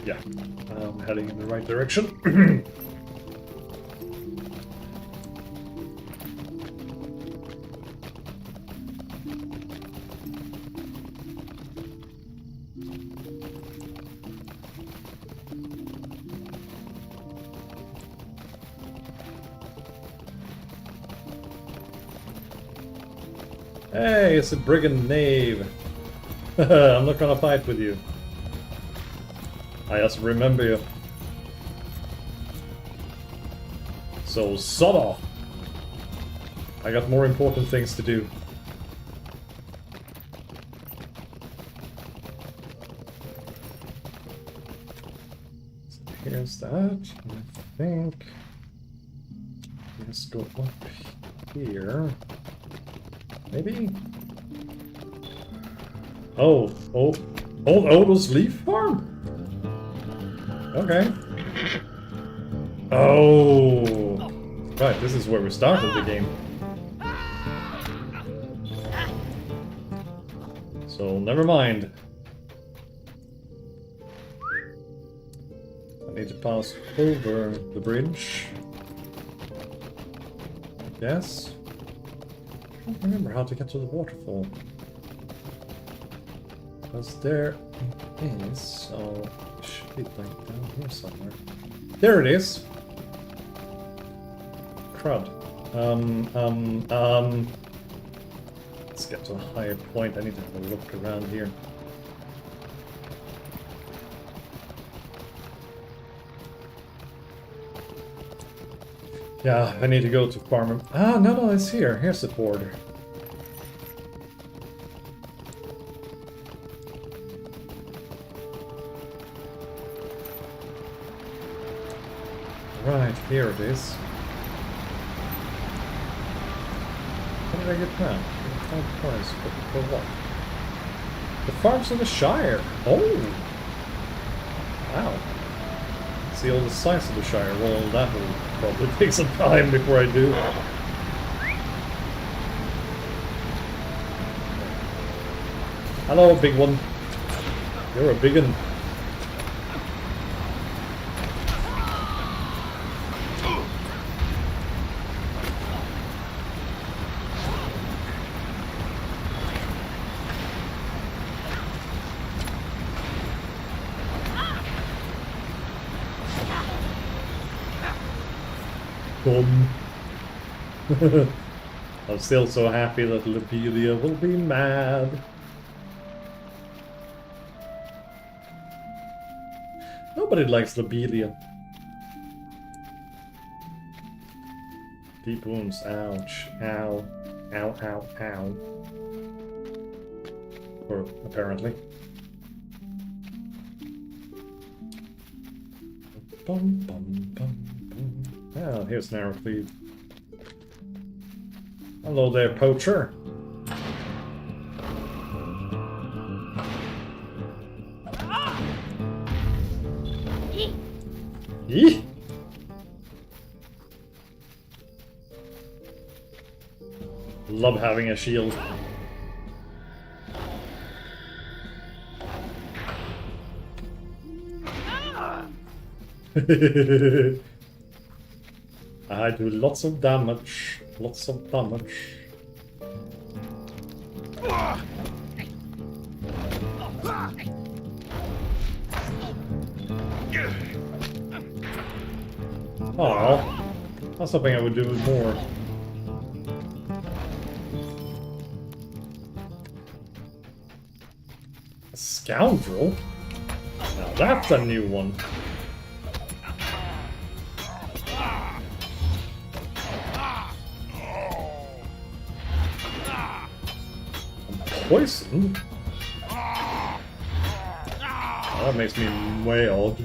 Yeah, I'm heading in the right direction. Hey, it's a brigand knave. I'm not gonna fight with you. I just remember you. So, sod off! I got more important things to do. So here's that. I think... Let's go up here. Maybe? Oh, Old Odo's leaf farm? Okay. Oh! Right, this is where we started the game. So, never mind. I need to pass over the bridge. Yes. I don't remember how to get to the waterfall. Because there it is, so... Should be like down here somewhere. There it is! Crud. Let's get to a higher point. I need to have a look around here. Yeah, I need to go to farm. Ah, no, it's here. Here's the border. Right, here it is. How did I get that? 5 points, for what? The farms in the Shire! Oh! Wow. See all the size of the Shire. Well, that will probably take some time before I do. Hello, big one. You're a big one. I'm still so happy that Lobelia will be mad. Nobody likes Lobelia. Deep wounds, ouch, ow, ow, ow, ow. Or apparently. Bum, bum, bum, bum. Oh, here's Narrowcleave. Hello there, poacher. Eee! Love having a shield. I do lots of damage. Lots of damage. Oh, that's something I would do more. A scoundrel? Now that's a new one. Poison? That makes me way old.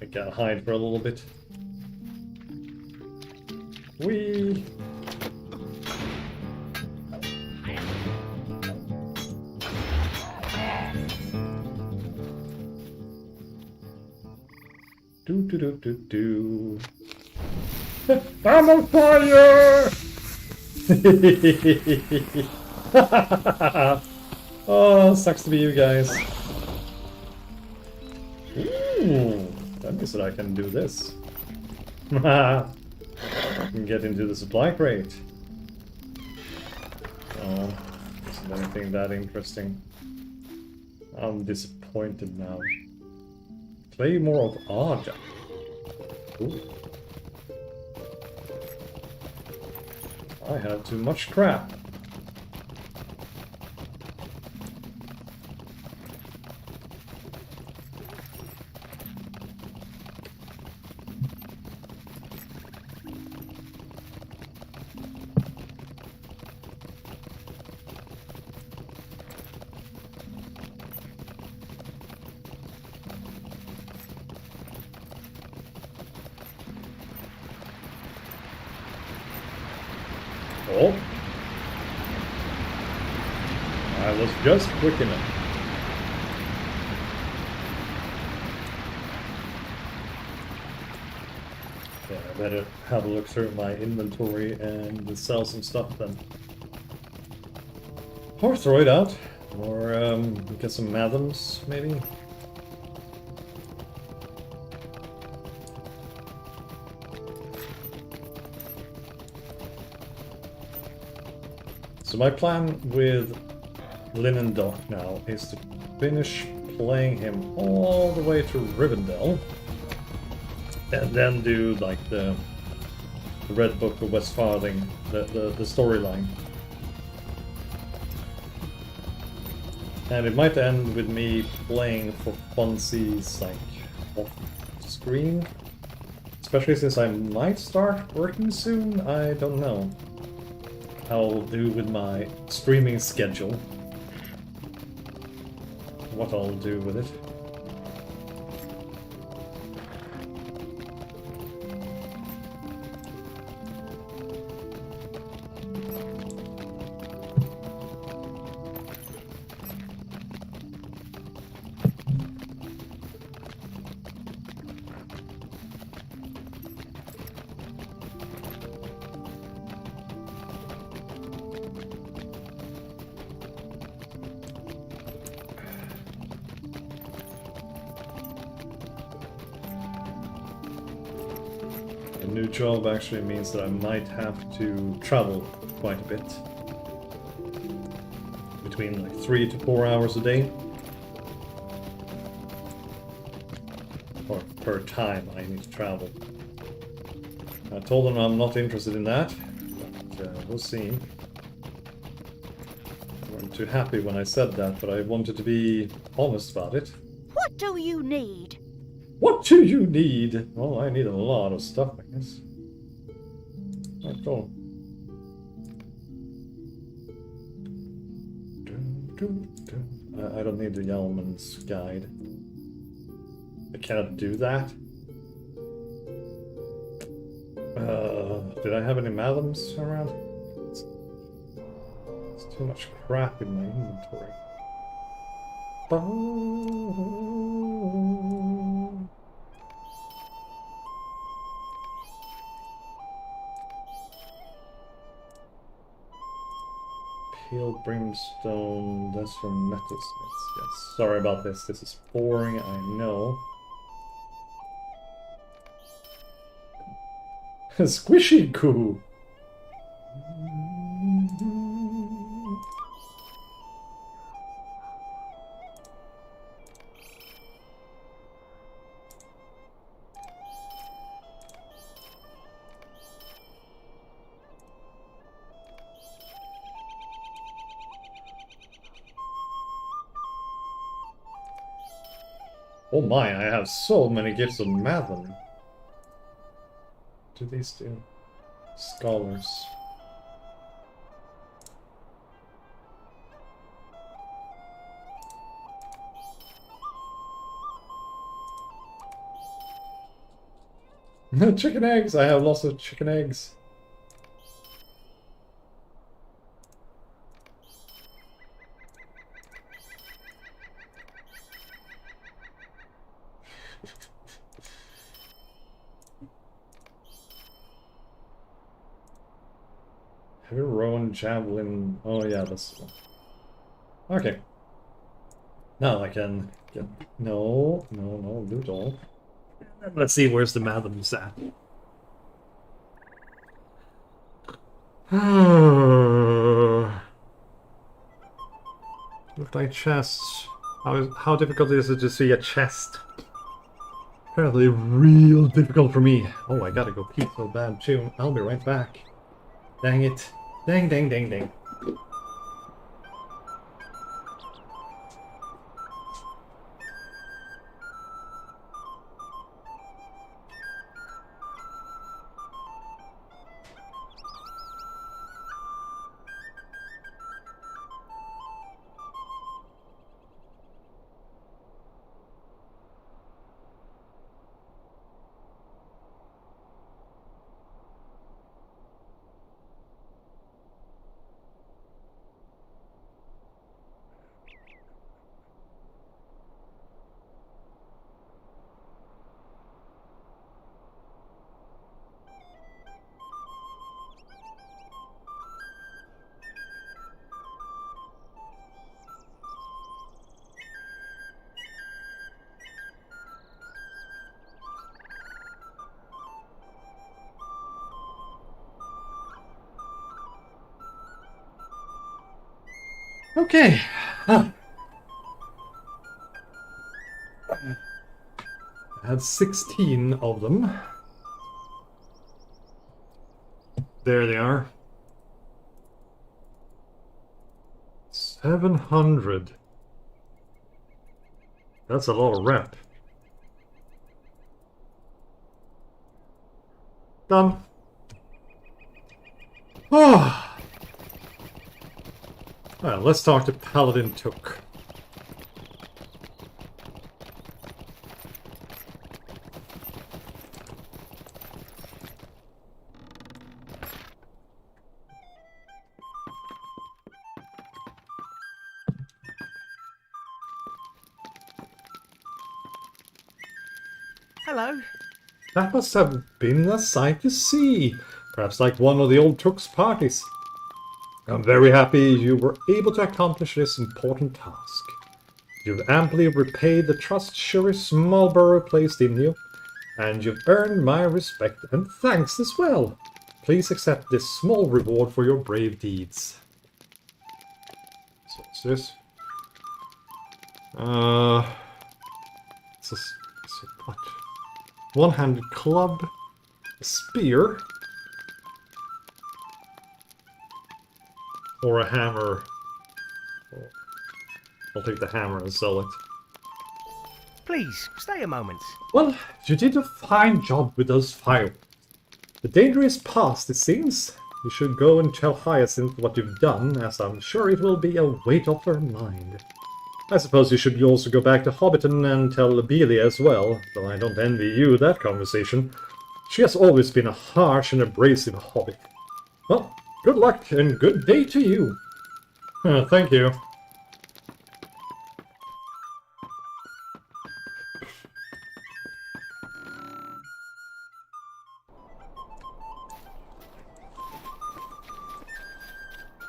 I gotta hide for a little bit. Whee! Do do do do do. I'm on fire! Oh, sucks to be you guys. Ooh, that means that I can do this. I can get into the supply crate. Oh, isn't anything that interesting. I'm disappointed now. Play more of Aja. Ooh. I have too much crap. Oh. I was just quick enough. Yeah, I better have a look through my inventory and sell some stuff then. Or throw it out. Or get some madams, maybe. So my plan with Linindoc now is to finish playing him all the way to Rivendell, and then do like the Red Book of Westfarthing, the storyline. And it might end with me playing for funsies like off screen, especially since I might start working soon. I don't know how I'll do with my streaming schedule. What I'll do with it. A new job actually means that I might have to travel quite a bit. Between like 3 to 4 hours a day. Or per time I need to travel. I told them I'm not interested in that, but we'll see. They weren't too happy when I said that, but I wanted to be honest about it. What do you need? What do you need? Well, I need a lot of stuff, I guess. Alright, cool. I don't need the Yeoman's Guide. I cannot do that. Did I have any madams around? It's too much crap in my inventory. Pale brimstone, that's from metalsmiths. Yes. Sorry about this. This is boring, I know. Squishy goo. Oh my, I have so many gifts of Madeline. What do these do? Scholars. Chicken eggs! I have lots of chicken eggs. Heavy Rowan Javelin. Oh yeah, that's one. Okay. Now I can get... No, loot all. Let's see where's the madam's at. Look like chests. How difficult is it to see a chest? Apparently real difficult for me. Oh, I gotta go pee so bad too. I'll be right back. Dang it. Dang, dang, dang, dang. Okay. I had 16 of them. There they are. 700. That's a lot of rep. Done. Oh. Well, let's talk to Paladin Took. Hello. That must have been a sight to see. Perhaps like one of the old Took's parties. I'm very happy you were able to accomplish this important task. You've amply repaid the trust Sheriff Marlborough placed in you, and you've earned my respect and thanks as well. Please accept this small reward for your brave deeds. So what's this? It's what? One-handed club, a spear, or a hammer. I'll take the hammer and sell it. Please, stay a moment. Well, you did a fine job with those fireworks. The danger is past, it seems. You should go and tell Hyacinth what you've done, as I'm sure it will be a weight off her mind. I suppose you should also go back to Hobbiton and tell Lobelia as well, though I don't envy you that conversation. She has always been a harsh and abrasive hobbit. Well, good luck and good day to you. Thank you.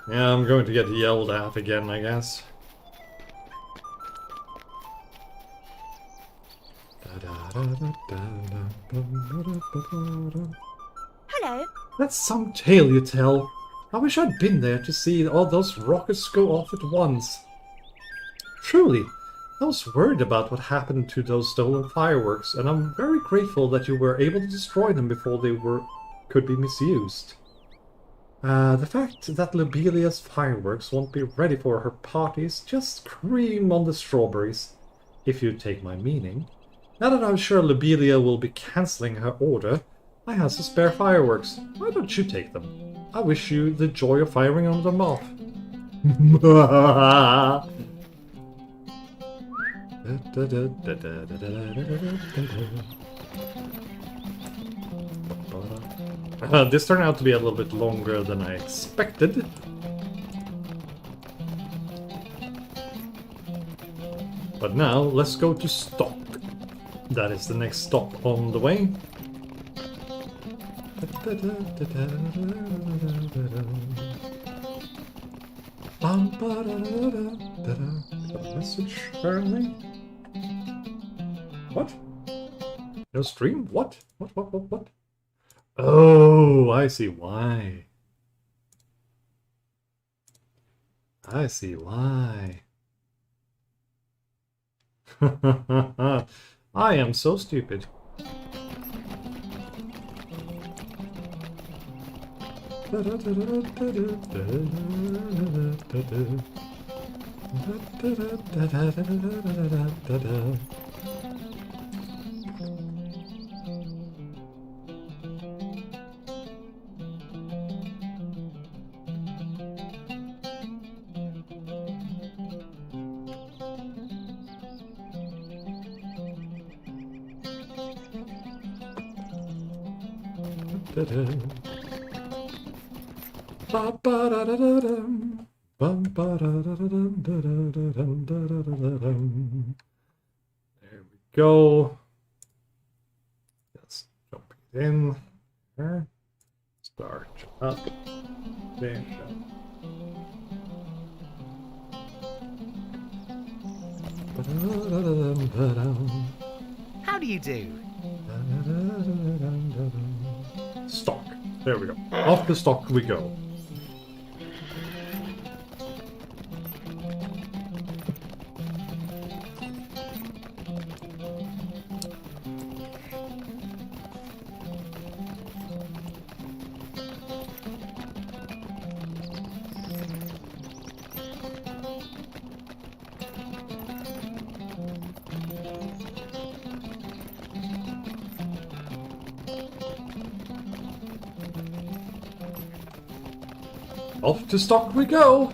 Yeah, I'm going to get yelled at again, I guess. Hello. That's some tale you tell. I wish I'd been there to see all those rockets go off at once. Truly, I was worried about what happened to those stolen fireworks, and I'm very grateful that you were able to destroy them before they could be misused. The fact that Lobelia's fireworks won't be ready for her parties just cream on the strawberries, if you take my meaning. Now that I'm sure Lobelia will be cancelling her order, I have some spare fireworks. Why don't you take them? I wish you the joy of firing them off. This turned out to be a little bit longer than I expected. But now, let's go to Stock. That is the next stop on the way. Message, apparently. What? No stream? What? What? Oh, I see why. I see why. I am so stupid. There we go. Let's jump in. Start up. There. How do you do? Stock. There we go. Off the stock we go. Off to stock we go!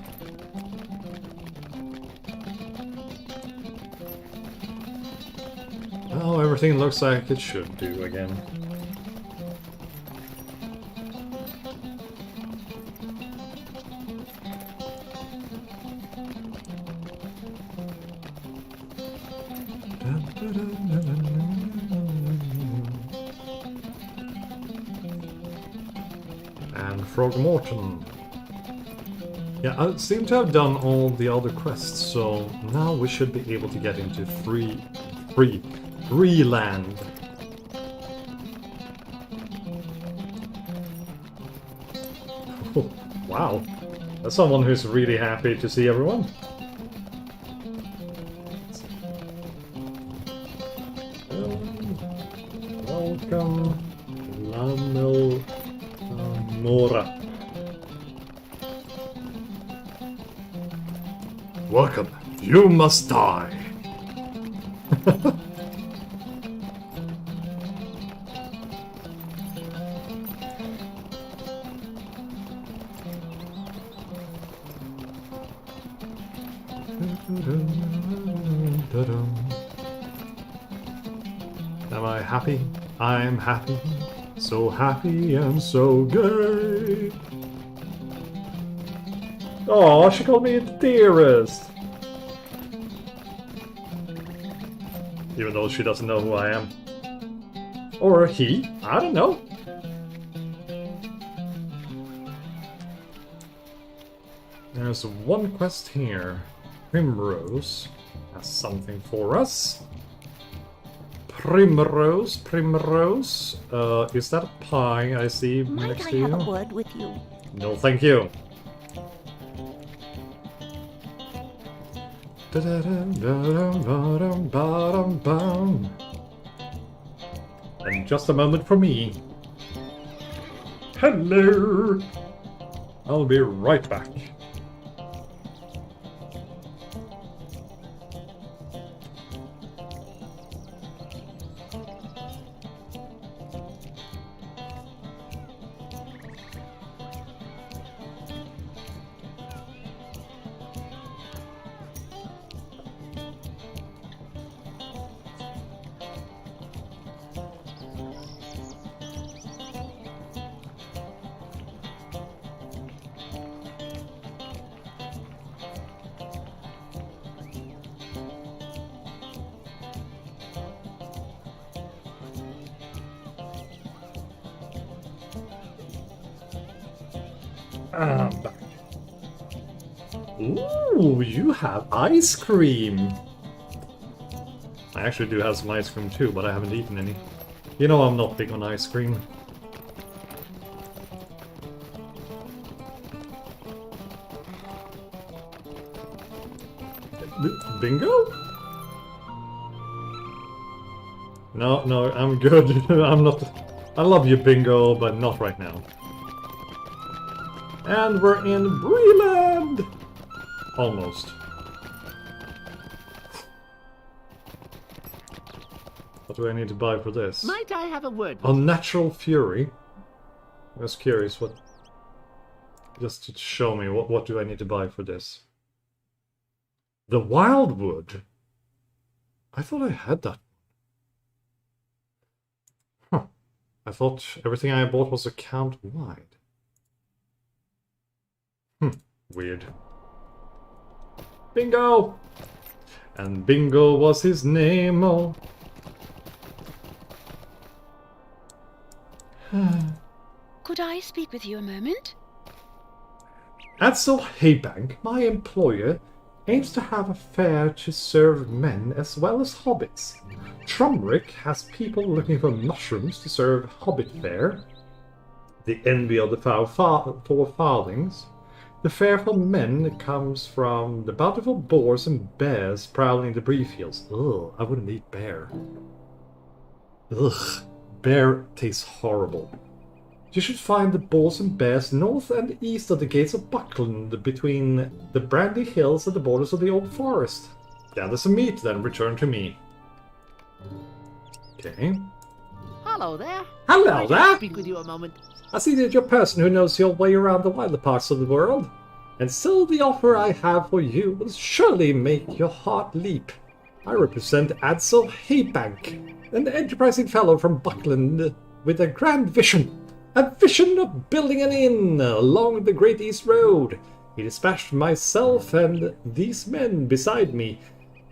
Oh, everything looks like it should do again. And Frogmorton. Yeah, I seem to have done all the other quests, so now we should be able to get into free land. Oh, wow, that's someone who's really happy to see everyone. Welcome, Nora. Welcome. You must die. Am I happy? I'm happy. So happy and so gay. Oh, she called me a dearest. Even though she doesn't know who I am. Or he, I don't know. There's one quest here. Primrose has something for us. Primrose. Is that a pie I see next Might to I you? have a word with you? No, thank you. And just a moment for me. Hello! I'll be right back. I'm back. Ooh, you have ice cream. I actually do have some ice cream too, but I haven't eaten any. You know I'm not big on ice cream. Bingo? No, no, I'm good. I'm not... I love you, Bingo, but not right now. And we're in Breland! Almost. What do I need to buy for this? Might I have a word with you? Unnatural Fury. I was curious what... Just to show me, what do I need to buy for this? The Wildwood? I thought I had that. Huh. I thought everything I bought was account-wide. Weird. Bingo! And Bingo was his name, oh. Could I speak with you a moment? At Haybank, my employer aims to have a fair to serve men as well as hobbits. Trumrick has people looking for mushrooms to serve hobbit fare. The envy of the four farthings. The fare for men comes from the bountiful boars and bears prowling the brie fields. Ugh, I wouldn't eat bear. Ugh, bear tastes horrible. You should find the boars and bears north and east of the gates of Buckland, between the Brandy Hills and the borders of the Old Forest. Gather some meat, then return to me. Okay. Hello there. Hello Might I there! speak with you a moment? I see that you're a person who knows your way around the wilder parts of the world, and so the offer I have for you will surely make your heart leap. I represent Adsel Haybank, an enterprising fellow from Buckland with a grand vision. A vision of building an inn along the Great East Road. He dispatched myself and these men beside me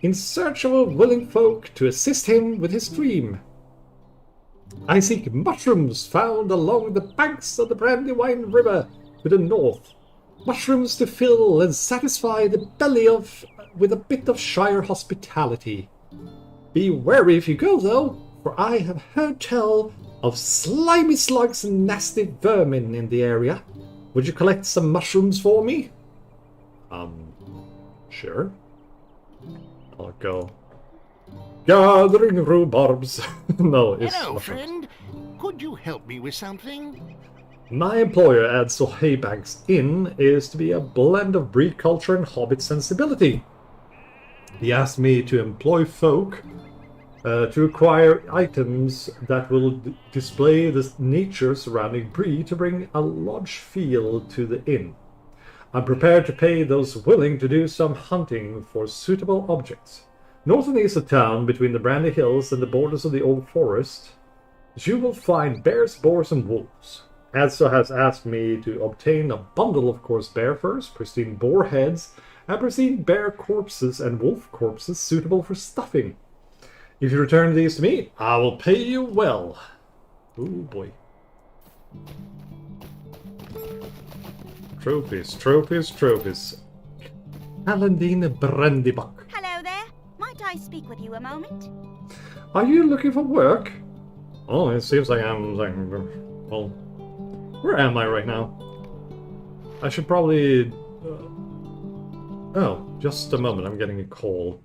in search of willing folk to assist him with his dream. I seek mushrooms found along the banks of the Brandywine River to the north. Mushrooms to fill and satisfy the belly of with a bit of Shire hospitality. Be wary if you go, though, for I have heard tell of slimy slugs and nasty vermin in the area. Would you collect some mushrooms for me? Sure. I'll go. Gathering rhubarbs. No, it's Hello, mushrooms. friend. Could you help me with something? My employer at Haybank's Inn is to be a blend of brie culture and hobbit sensibility. He asked me to employ folk to acquire items that will display the nature surrounding brie to bring a lodge feel to the inn. I'm prepared to pay those willing to do some hunting for suitable objects. North and east of town, between the Brandy Hills and the borders of the Old Forest, you will find bears, boars, and wolves. Adso has asked me to obtain a bundle of coarse bear furs, pristine boar heads, and pristine bear corpses and wolf corpses suitable for stuffing. If you return these to me, I will pay you well. Oh boy. Trophies, trophies, trophies. Alandine Brandybuck. Hello there. Might I speak with you a moment? Are you looking for work? Oh, it seems like I'm well, where am I right now? I should probably... oh, just a moment, I'm getting a call.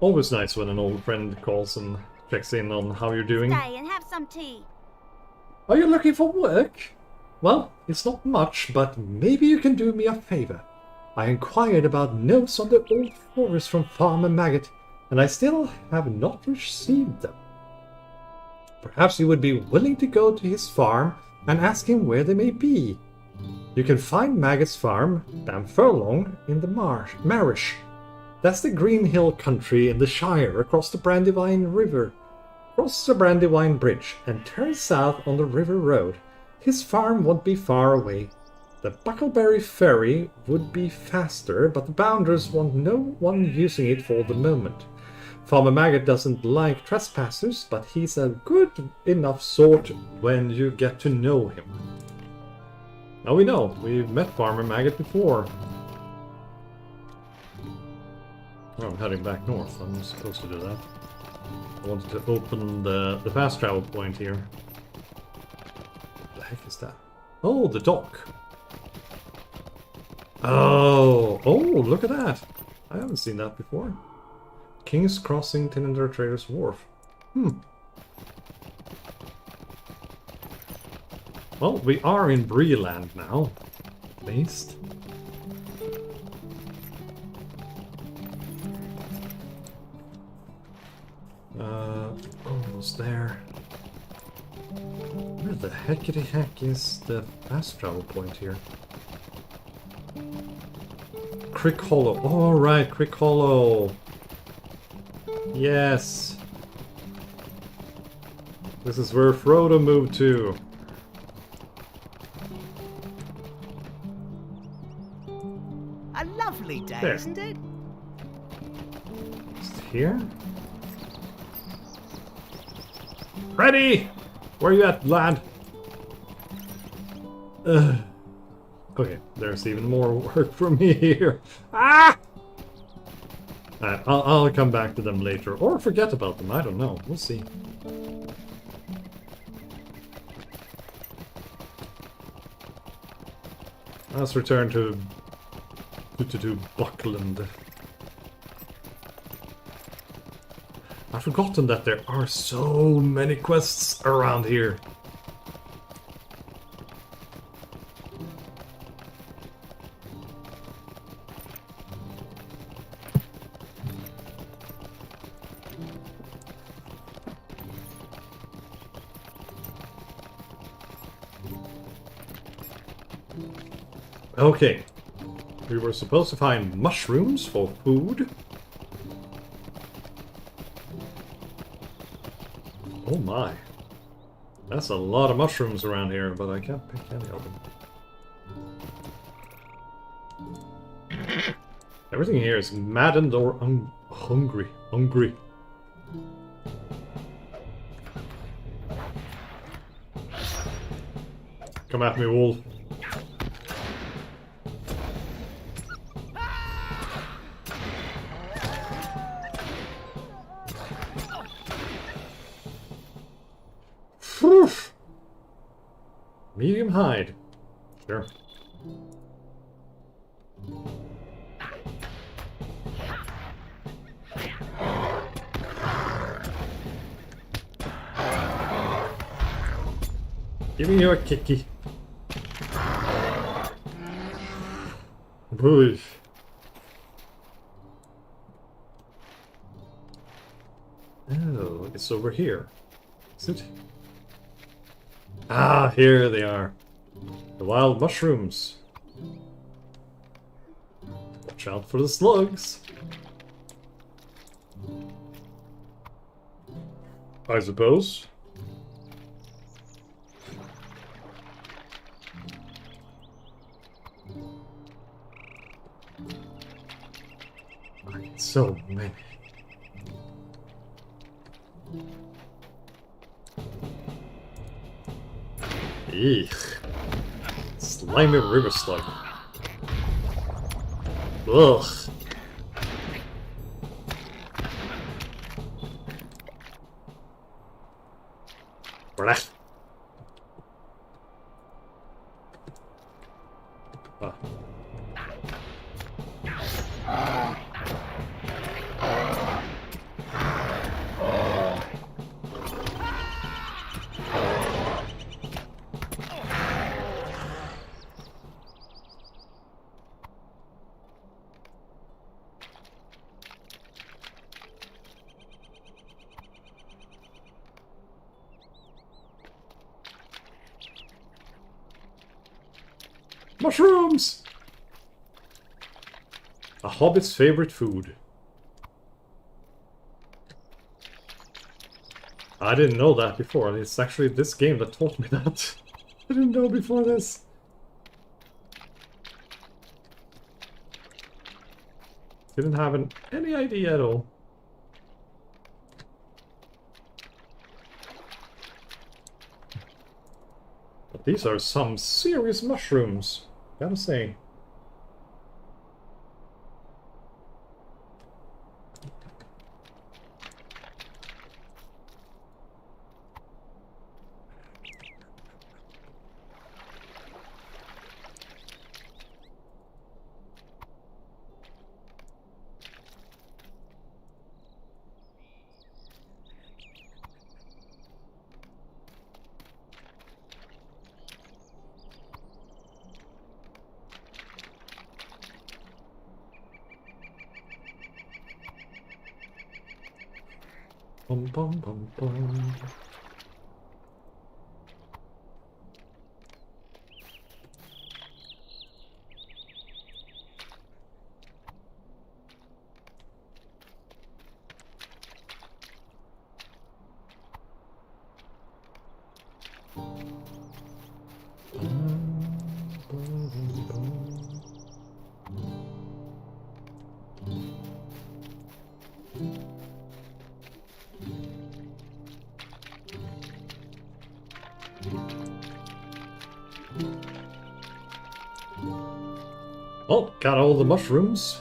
Always nice when an old friend calls and checks in on how you're doing. Stay and have some tea. Are you looking for work? Well, it's not much, but maybe you can do me a favor. I inquired about notes on the old forest from Farmer Maggot, and I still have not received them. Perhaps you would be willing to go to his farm and ask him where they may be. You can find Maggot's farm, down furlong, in the Marish. That's the Green Hill country in the Shire, across the Brandywine River. Cross the Brandywine Bridge and turn south on the River Road. His farm won't be far away. The Buckleberry Ferry would be faster, but the Bounders want no one using it for the moment. Farmer Maggot doesn't like trespassers, but he's a good enough sort when you get to know him. Now we know, we've met Farmer Maggot before. Oh, I'm heading back north. I'm supposed to do that. I wanted to open the fast travel point here. What the heck is that? Oh, the dock. Oh, look at that. I haven't seen that before. King's Crossing Tinder Traders Wharf. Well, we are in Breeland now. At least. Almost there. Where the heckity heck is the fast travel point here? Crick Hollow. Alright, Crick Hollow. Yes. This is where Frodo moved to. A lovely day, There. isn't it? Is it here? Ready! Where you at, lad? Okay, there's even more work for me here. Ah! Alright, I'll come back to them later. Or forget about them, I don't know. We'll see. Let's return to Buckland. I've forgotten that there are so many quests around here. Okay, we were supposed to find mushrooms for food. Oh my, that's a lot of mushrooms around here, but I can't pick any of them. Everything here is maddened or hungry. Come at me, wolf. Medium hide. Sure. Give me your kicky. Boosh. Oh, it's over here. Is it? Ah, here they are. The wild mushrooms. Watch out for the slugs. I suppose. So many. Eek. Slimy river slug. Ugh. Blah. Ah. Mushrooms! A hobbit's favorite food. I didn't know that before. It's actually this game that taught me that. I didn't know before this. Didn't have any idea at all. But these are some serious mushrooms, gotta say. Bum bum bum bum. Well, got all the mushrooms.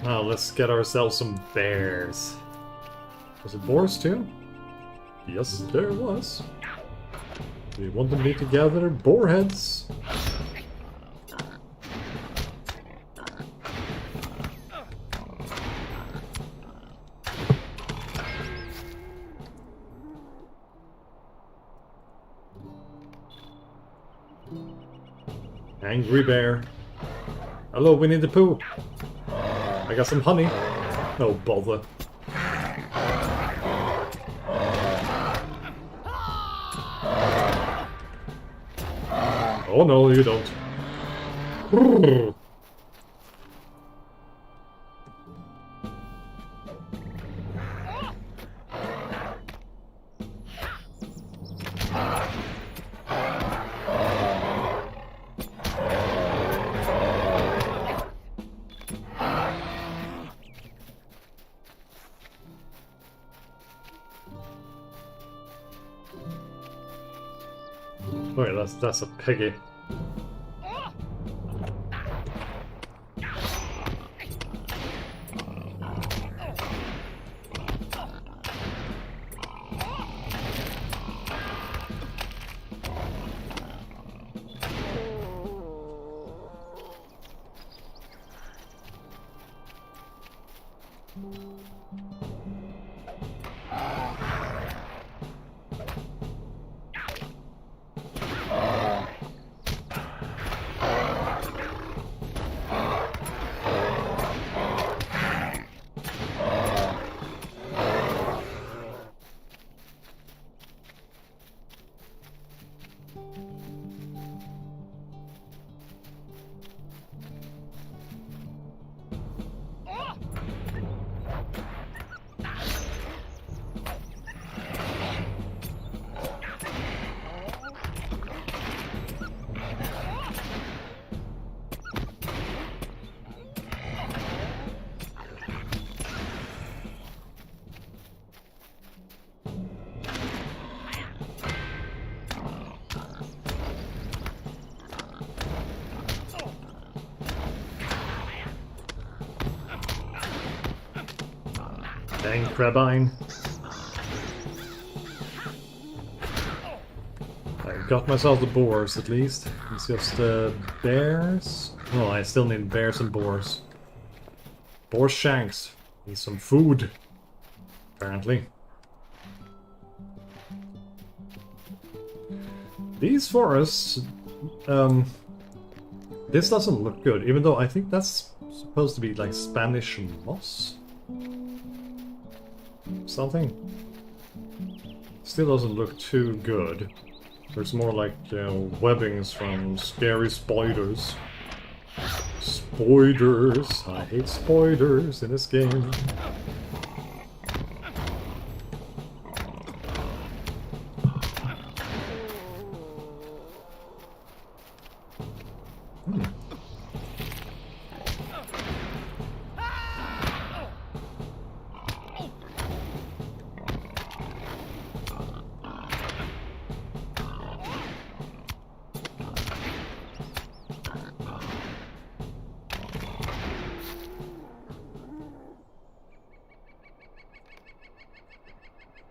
Now let's get ourselves some bears. Was it boars too? Yes, there was. We wanted me to gather boar heads. Angry bear. Hello, Winnie the Pooh. I got some honey. No bother. Oh no, you don't. Wait, that's a piggy. Dang Crabine. I got myself the boars at least. It's just bears. Oh, I still need bears and boars. Boar shanks. Need some food. Apparently. These forests. This doesn't look good, even though I think that's supposed to be like Spanish moss. Something. Still doesn't look too good. There's more like webbings from scary spiders. Spoiders! I hate spoiders in this game.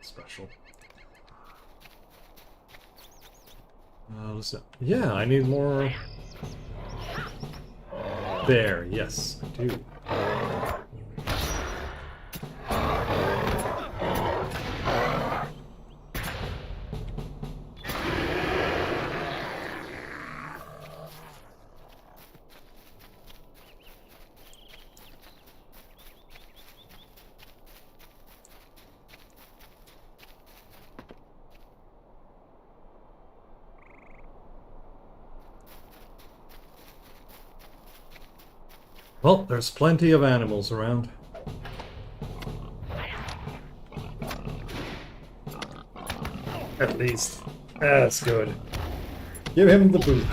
Special. Yeah, I need more. There, yes, I do. Well, there's plenty of animals around. At least. That's good. Give him the boot.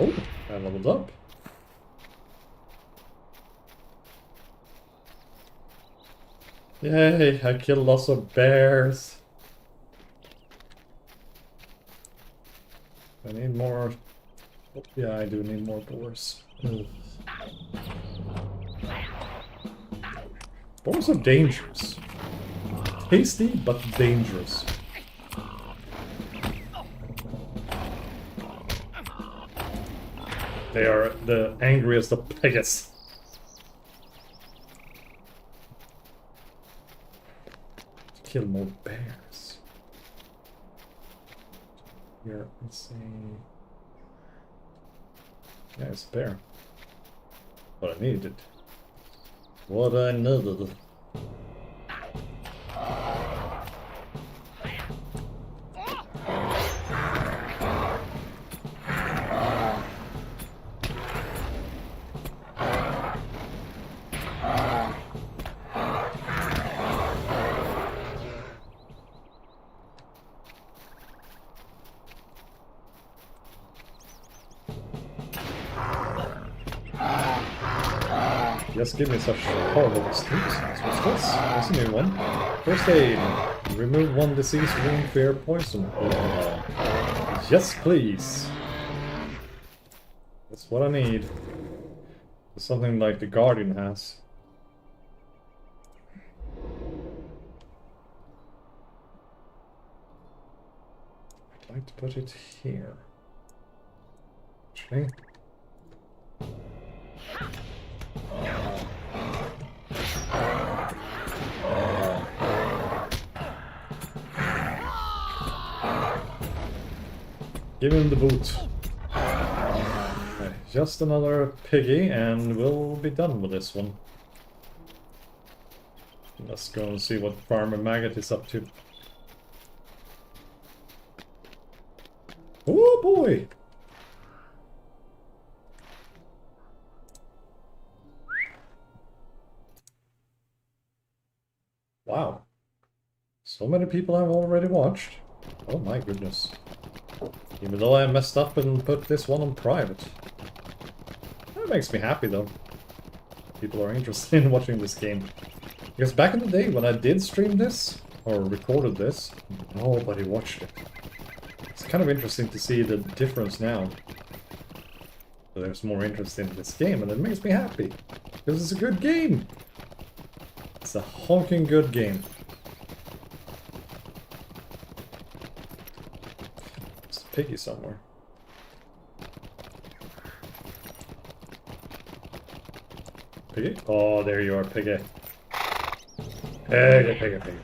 Oh, I leveled up. Yay, I killed lots of bears. I need more. Oh, yeah, I do need more boars. Ugh. Boars are dangerous. Tasty, but dangerous. They are the angriest of Pegasus. Kill more bears. Here, let's see. Yeah, it's a bear. What I needed. What I needed. Just give me such horrible mistakes. What's this? That's a new one. First aid. Remove one disease, wound, fear, poison. Yes, please. That's what I need. Something like the Guardian has. I'd like to put it here. Actually. Give him the boot. Okay, just another piggy and we'll be done with this one. Let's go and see what Farmer Maggot is up to. Oh boy! Wow. So many people I've already watched. Oh my goodness. Even though I messed up and put this one on private. That makes me happy though. People are interested in watching this game. Because back in the day when I did stream this, or recorded this, nobody watched it. It's kind of interesting to see the difference now. There's more interest in this game and it makes me happy. Because it's a good game. It's a honking good game. There's a piggy somewhere. Piggy? Oh, there you are, piggy. Piggy, piggy, piggy.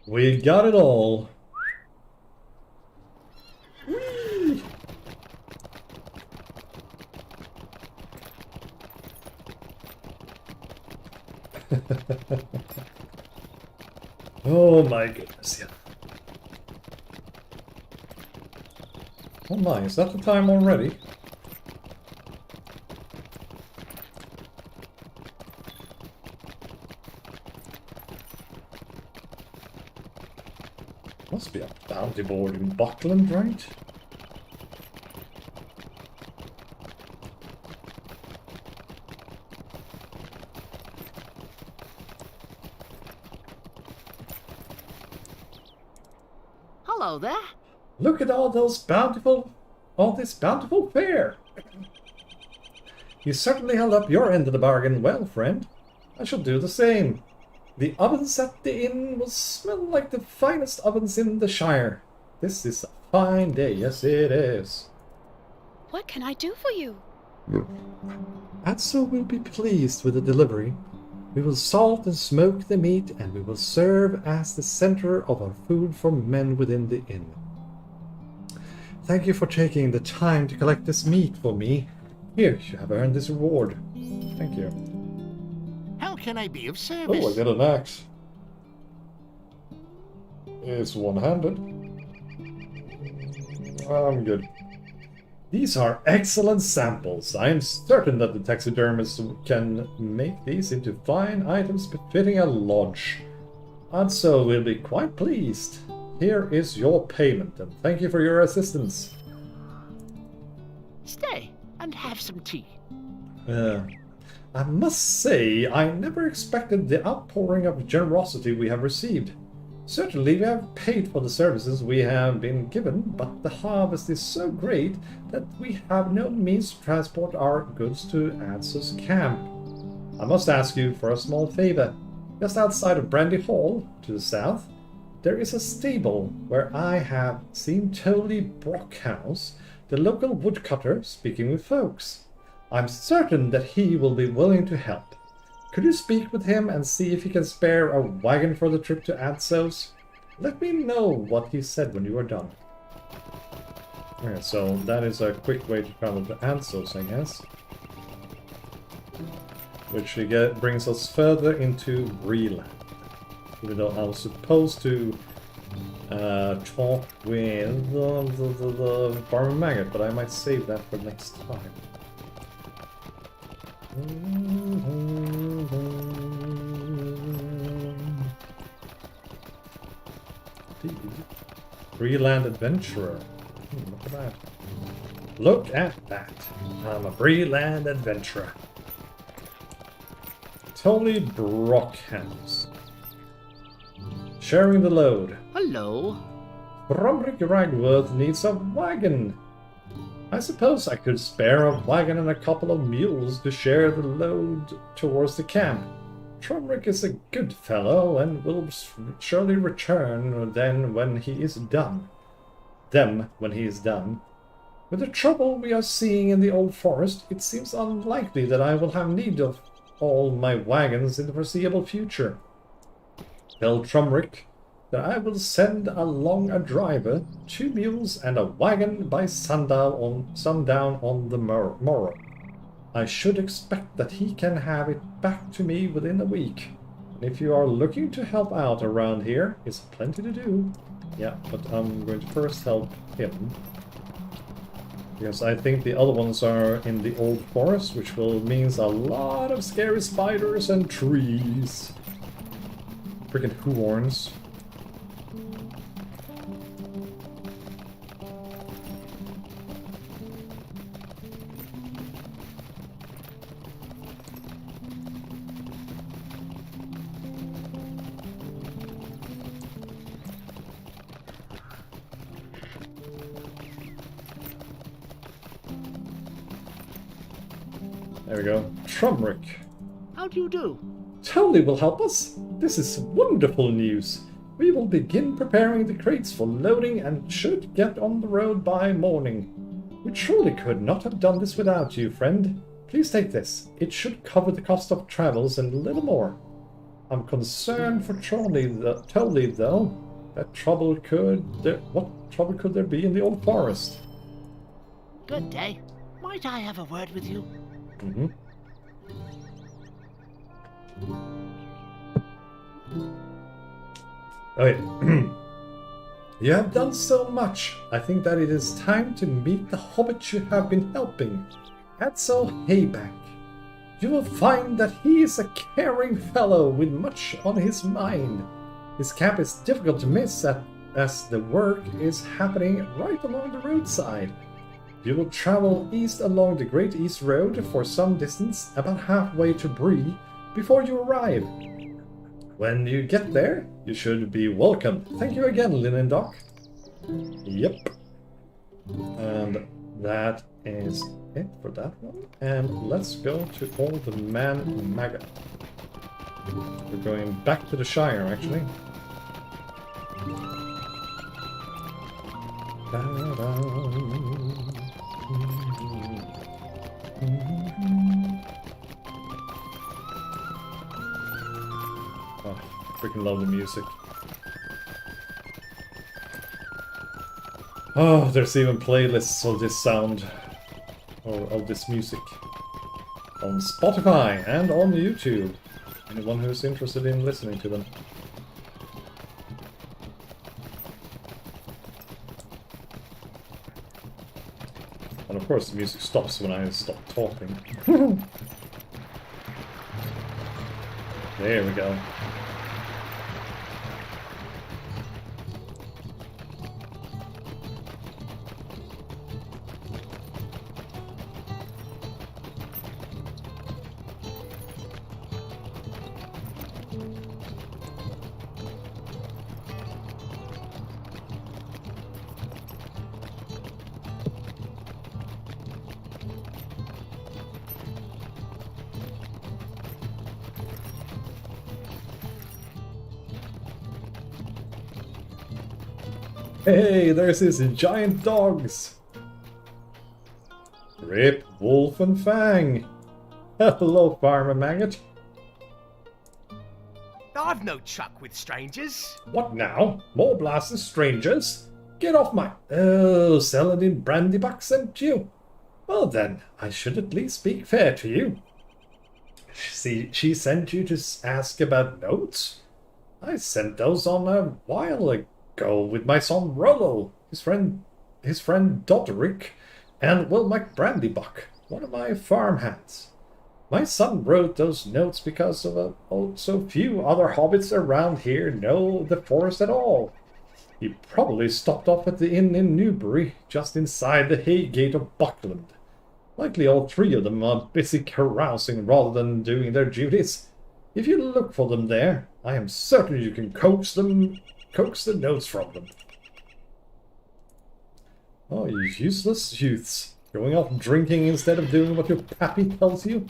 We got it all. Whee! Oh my goodness, yeah. Oh my, is that the time already? Must be a bounty board in Buckland, right? Hello there. Look at all this bountiful fare. You certainly held up your end of the bargain well, friend. I shall do the same. The ovens at the inn will smell like the finest ovens in the Shire. This is a fine day, yes it is. What can I do for you? Atso will be pleased with the delivery. We will salt and smoke the meat, and we will serve as the center of our food for men within the inn. Thank you for taking the time to collect this meat for me. Here, you have earned this reward. Thank you. How can I be of service? Oh, I got an axe. It's one-handed. I'm good. These are excellent samples. I am certain that the taxidermist can make these into fine items befitting a lodge. Atso will be quite pleased. Here is your payment, and thank you for your assistance. Stay and have some tea. I must say, I never expected the outpouring of generosity we have received. Certainly we have paid for the services we have been given, but the harvest is so great that we have no means to transport our goods to Atso's camp. I must ask you for a small favor. Just outside of Brandy Hall, to the south, there is a stable where I have seen Tolly Brockhouse, the local woodcutter, speaking with folks. I'm certain that he will be willing to help. Could you speak with him and see if he can spare a wagon for the trip to Atso's? Let me know what he said when you are done. Okay, so that is a quick way to travel to Atso's, I guess. Which brings us further into Breland. Even though I was supposed to talk with the Farmer Maggot, but I might save that for next time. Breland adventurer. Look at that. Look at that. I'm a Breland adventurer. Tolly Brockhouse. Sharing the load. Hello. Bromrick Ragworth needs a wagon. I suppose I could spare a wagon and a couple of mules to share the load towards the camp. Tromrick is a good fellow and will surely return then when he is done. When he is done. With the trouble we are seeing in the old forest, it seems unlikely that I will have need of all my wagons in the foreseeable future. Tell Tromrick that I will send along a driver, 2 mules, and a wagon by sundown on the morrow. I should expect that he can have it back to me within a week. And if you are looking to help out around here, it's plenty to do. Yeah, but I'm going to first help him. Because I think the other ones are in the old forest, which will means a lot of scary spiders and trees. Freaking horns. There we go. Trumrick. How do you do? Totally will help us. This is wonderful news. We will begin preparing the crates for loading and should get on the road by morning. We truly could not have done this without you, friend. Please take this. It should cover the cost of travels and a little more. I'm concerned for Tolly though. What trouble could there be in the old forest? Good day. Might I have a word with you? Mm-hmm. Okay. You have done so much. I think that it is time to meet the hobbit you have been helping, Edsel Haybank. You will find that he is a caring fellow with much on his mind. His camp is difficult to miss as the work is happening right along the roadside. You will travel east along the Great East Road for some distance, about halfway to Bree, before you arrive. When you get there, you should be welcome. Thank you again, Linindoc. Yep. And that is it for that one. And let's go to Old Man Maggot. We're going back to the Shire, actually. Oh, freaking love the music. Oh, there's even playlists of this sound, or of this music, on Spotify and on YouTube. Anyone who's interested in listening to them. And of course the music stops when I stop talking. There we go. Hey, there's his giant dogs! Rip, Wolf, and Fang! Hello, Farmer Maggot. I've no chuck with strangers. What now? More blasted strangers? Get off my... Oh, Saladin Brandybuck sent you? Well then, I should at least speak fair to you. She sent you to ask about notes? I sent those on a while ago with my son Rollo, his friend Doderick, and Will McBrandybuck, one of my farm hands. My son wrote those notes because of so few other hobbits around here know the forest at all. He probably stopped off at the inn in Newbury, just inside the Haygate of Buckland. Likely all three of them are busy carousing rather than doing their duties. If you look for them there, I am certain you can coax the notes from them. Oh, you useless youths. Going off drinking instead of doing what your pappy tells you?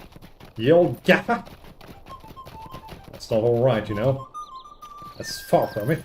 You old gaffer! That's not alright, you know. That's far from it.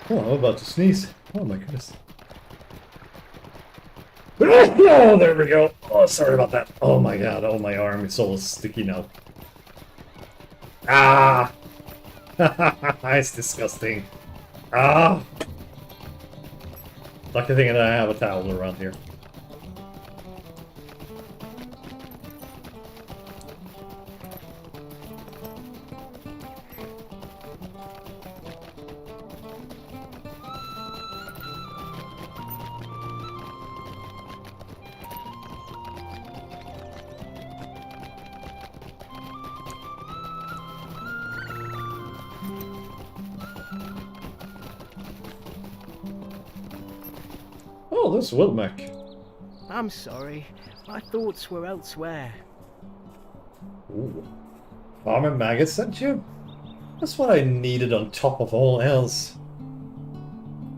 Oh, I'm about to sneeze. Oh my goodness. Oh, there we go. Oh, sorry about that. Oh my god. Oh, my arm is all sticky now. Ah! It's disgusting. Ah! Lucky thing that I have a towel around here. Oh, this Wilmec. I'm sorry. My thoughts were elsewhere. Ooh. Farmer Maggot sent you? That's what I needed on top of all else.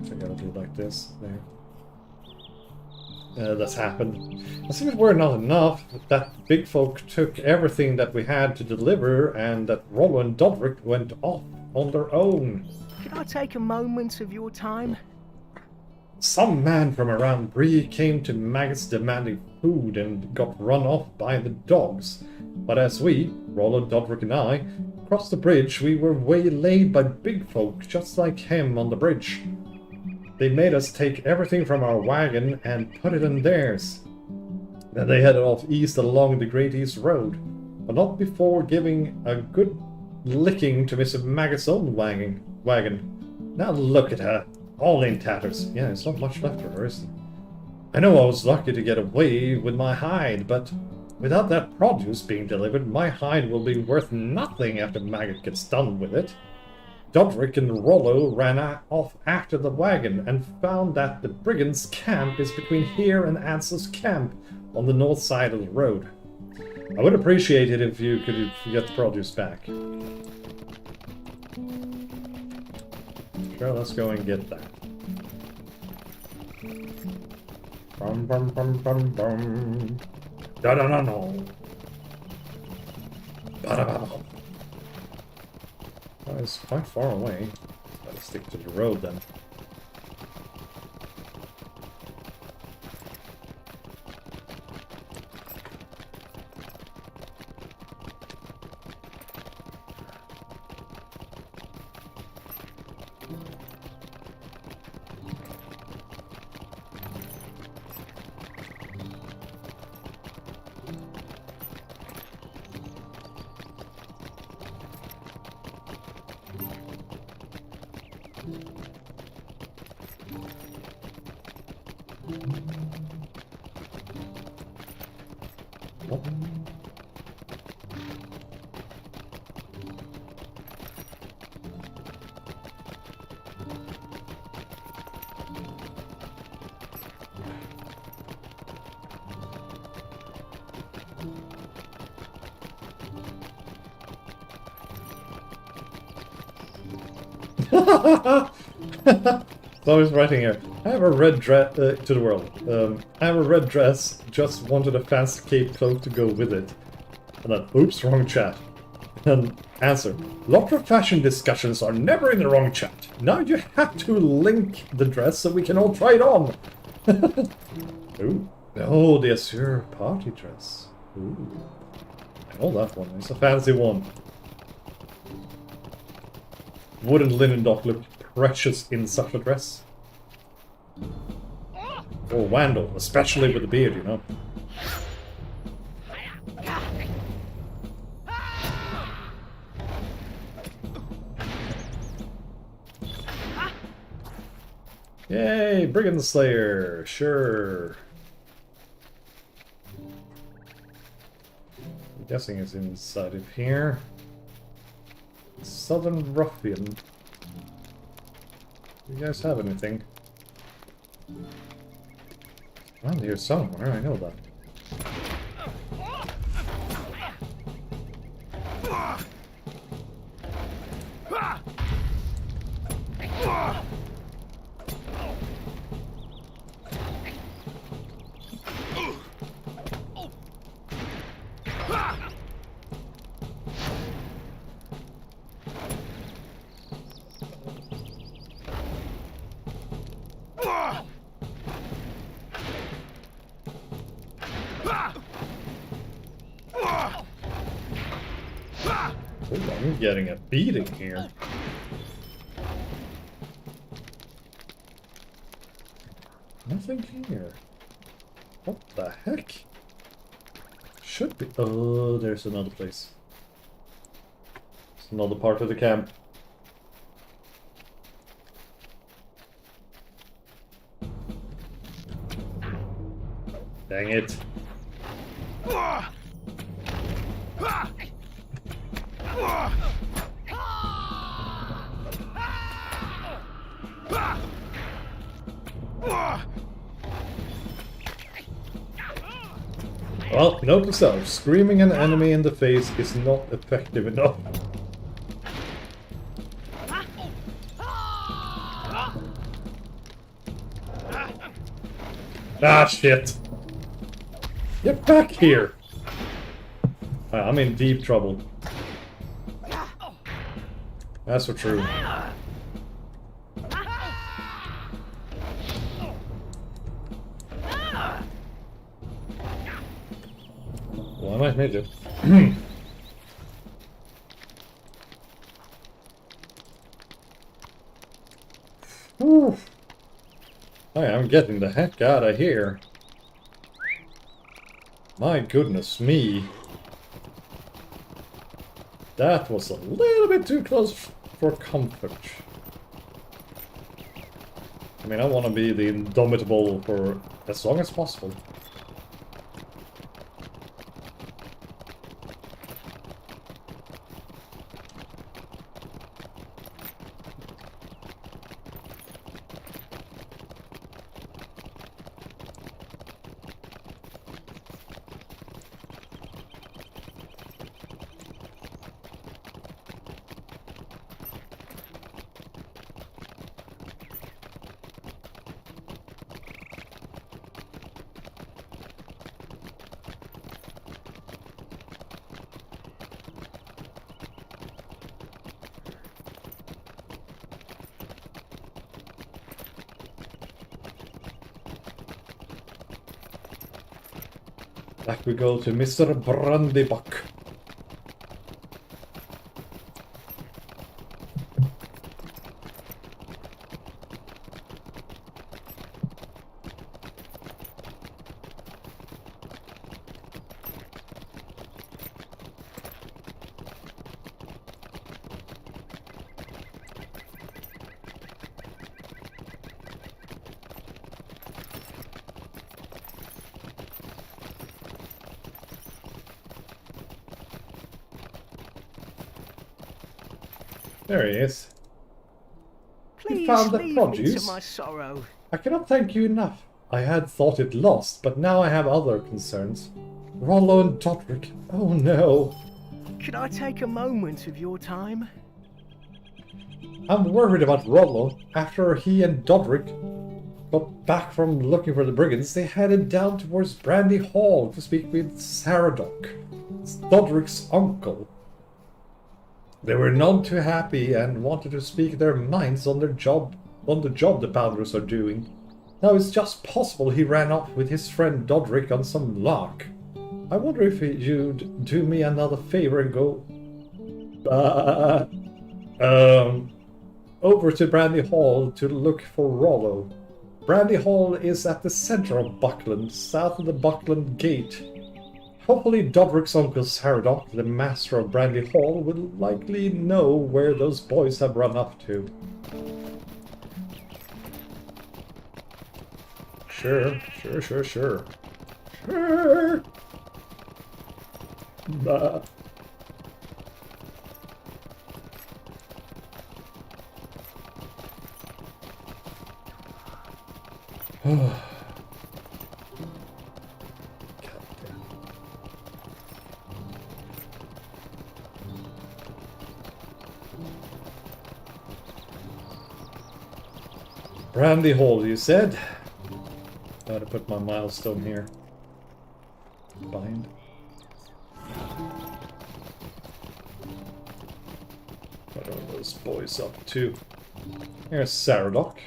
I gotta do it like this. There. That's happened. As if it were not enough, that big folk took everything that we had to deliver and that Rollo and Dodric went off on their own. Can I take a moment of your time? Some man from around Bree came to Maggots demanding food and got run off by the dogs. But as we, Rollo, Dodric and I, crossed the bridge, we were waylaid by big folk just like him on the bridge. They made us take everything from our wagon and put it in theirs. Then they headed off east along the Great East Road, but not before giving a good licking to Mr. Maggot's own wagon. Now look at her. All in tatters. Yeah, there's not much left of her, is there? I know I was lucky to get away with my hide, but without that produce being delivered, my hide will be worth nothing after Maggot gets done with it. Dodric and Rollo ran off after the wagon and found that the brigands' camp is between here and Ansel's camp on the north side of the road. I would appreciate it if you could get the produce back. Sure, let's go and get that. Bum bum bum bum bum. Da da da no. Ba da ba ba. Well, it's quite far away. Gotta stick to the road then. So I was writing here. I have a red dress to the world. I have a red dress. Just wanted a fancy cape cloak to go with it. And then, oops, wrong chat. And answer: LOTRO fashion discussions are never in the wrong chat. Now you have to link the dress so we can all try it on. Ooh, oh, the Azure party dress. Ooh, I know that one. It's a fancy one. Wouldn't Linindoc look precious in such a dress? Or Wandle, especially with the beard, you know. Yay, Brigand Slayer, sure. I'm guessing it's inside of here. Southern Ruffian. Do you guys have anything? Around here somewhere, I know that. Oh, I'm getting a beating here. Nothing here. What the heck? Should be. Oh, there's another place. It's another part of the camp. Dang it. Well, note to self, screaming an enemy in the face is not effective enough. Ah, shit! Get back here! I'm in deep trouble. That's for true. Well, I might need it. Whew. I am getting the heck out of here. My goodness me. That was a little bit too close for comfort. I mean, I want to be the indomitable for as long as possible. Back we go to Mr. Brandybuck. There he is. You Please found the leave me produce? to my sorrow. I cannot thank you enough. I had thought it lost, but now I have other concerns. Rollo and Dodric. Oh no. Could I take a moment of your time? I'm worried about Rollo. After he and Dodric got back from looking for the brigands, they headed down towards Brandy Hall to speak with Saradoc, Dodric's uncle. They were none too happy and wanted to speak their minds on the job the Bounders are doing. Now it's just possible he ran off with his friend Dodric on some lark. I wonder if you'd do me another favor and go over to Brandy Hall to look for Rollo. Brandy Hall is at the center of Buckland, south of the Buckland Gate. Hopefully Dodric's uncle Saradoc, the master of Brandy Hall, will likely know where those boys have run off to. Sure. Sure. Bah. Brandy Hall, you said? Gotta put my milestone here. Bind. What are those boys up to? Here's Saradoc.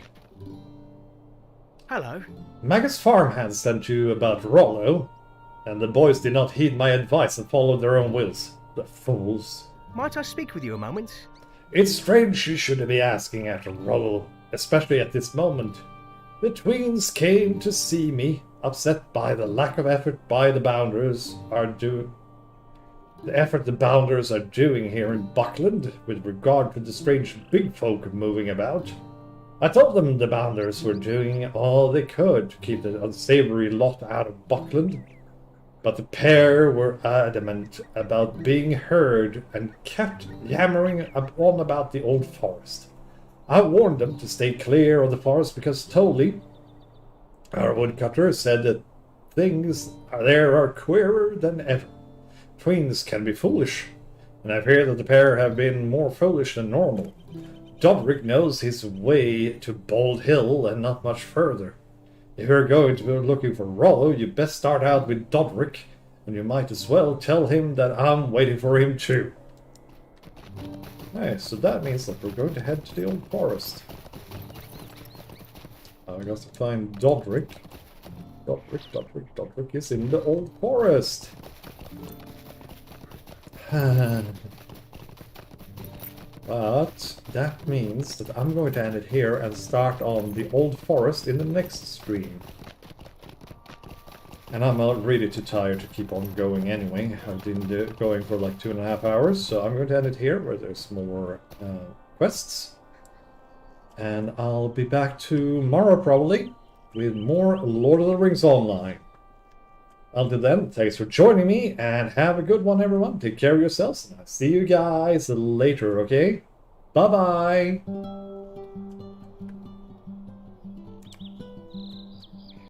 Hello. Magus Farmhand sent you about Rollo, and the boys did not heed my advice and followed their own wills. The fools. Might I speak with you a moment? It's strange you should be asking after Rollo, especially at this moment. The tweens came to see me, upset by the lack of effort by the Bounders are doing here in Buckland with regard to the strange big folk moving about. I told them the Bounders were doing all they could to keep the unsavory lot out of Buckland, but the pair were adamant about being heard and kept yammering on about the old forest. I warned them to stay clear of the forest because Tolly, our woodcutter, said that things there are queerer than ever. Tweens can be foolish, and I fear that the pair have been more foolish than normal. Dobrik knows his way to Bald Hill and not much further. If you're going to be looking for Rollo, you best start out with Dobrik, and you might as well tell him that I'm waiting for him too. Nice, so that means that we're going to head to the old forest. I got to find Dobrik. Dobrik is in the old forest. But that means that I'm going to end it here and start on the old forest in the next stream. And I'm really too tired to keep on going anyway. I've been going for like 2.5 hours, so I'm going to end it here where there's more quests. And I'll be back tomorrow probably with more Lord of the Rings Online. Until then, thanks for joining me, and have a good one, everyone. Take care of yourselves, and I'll see you guys later, okay? Bye-bye!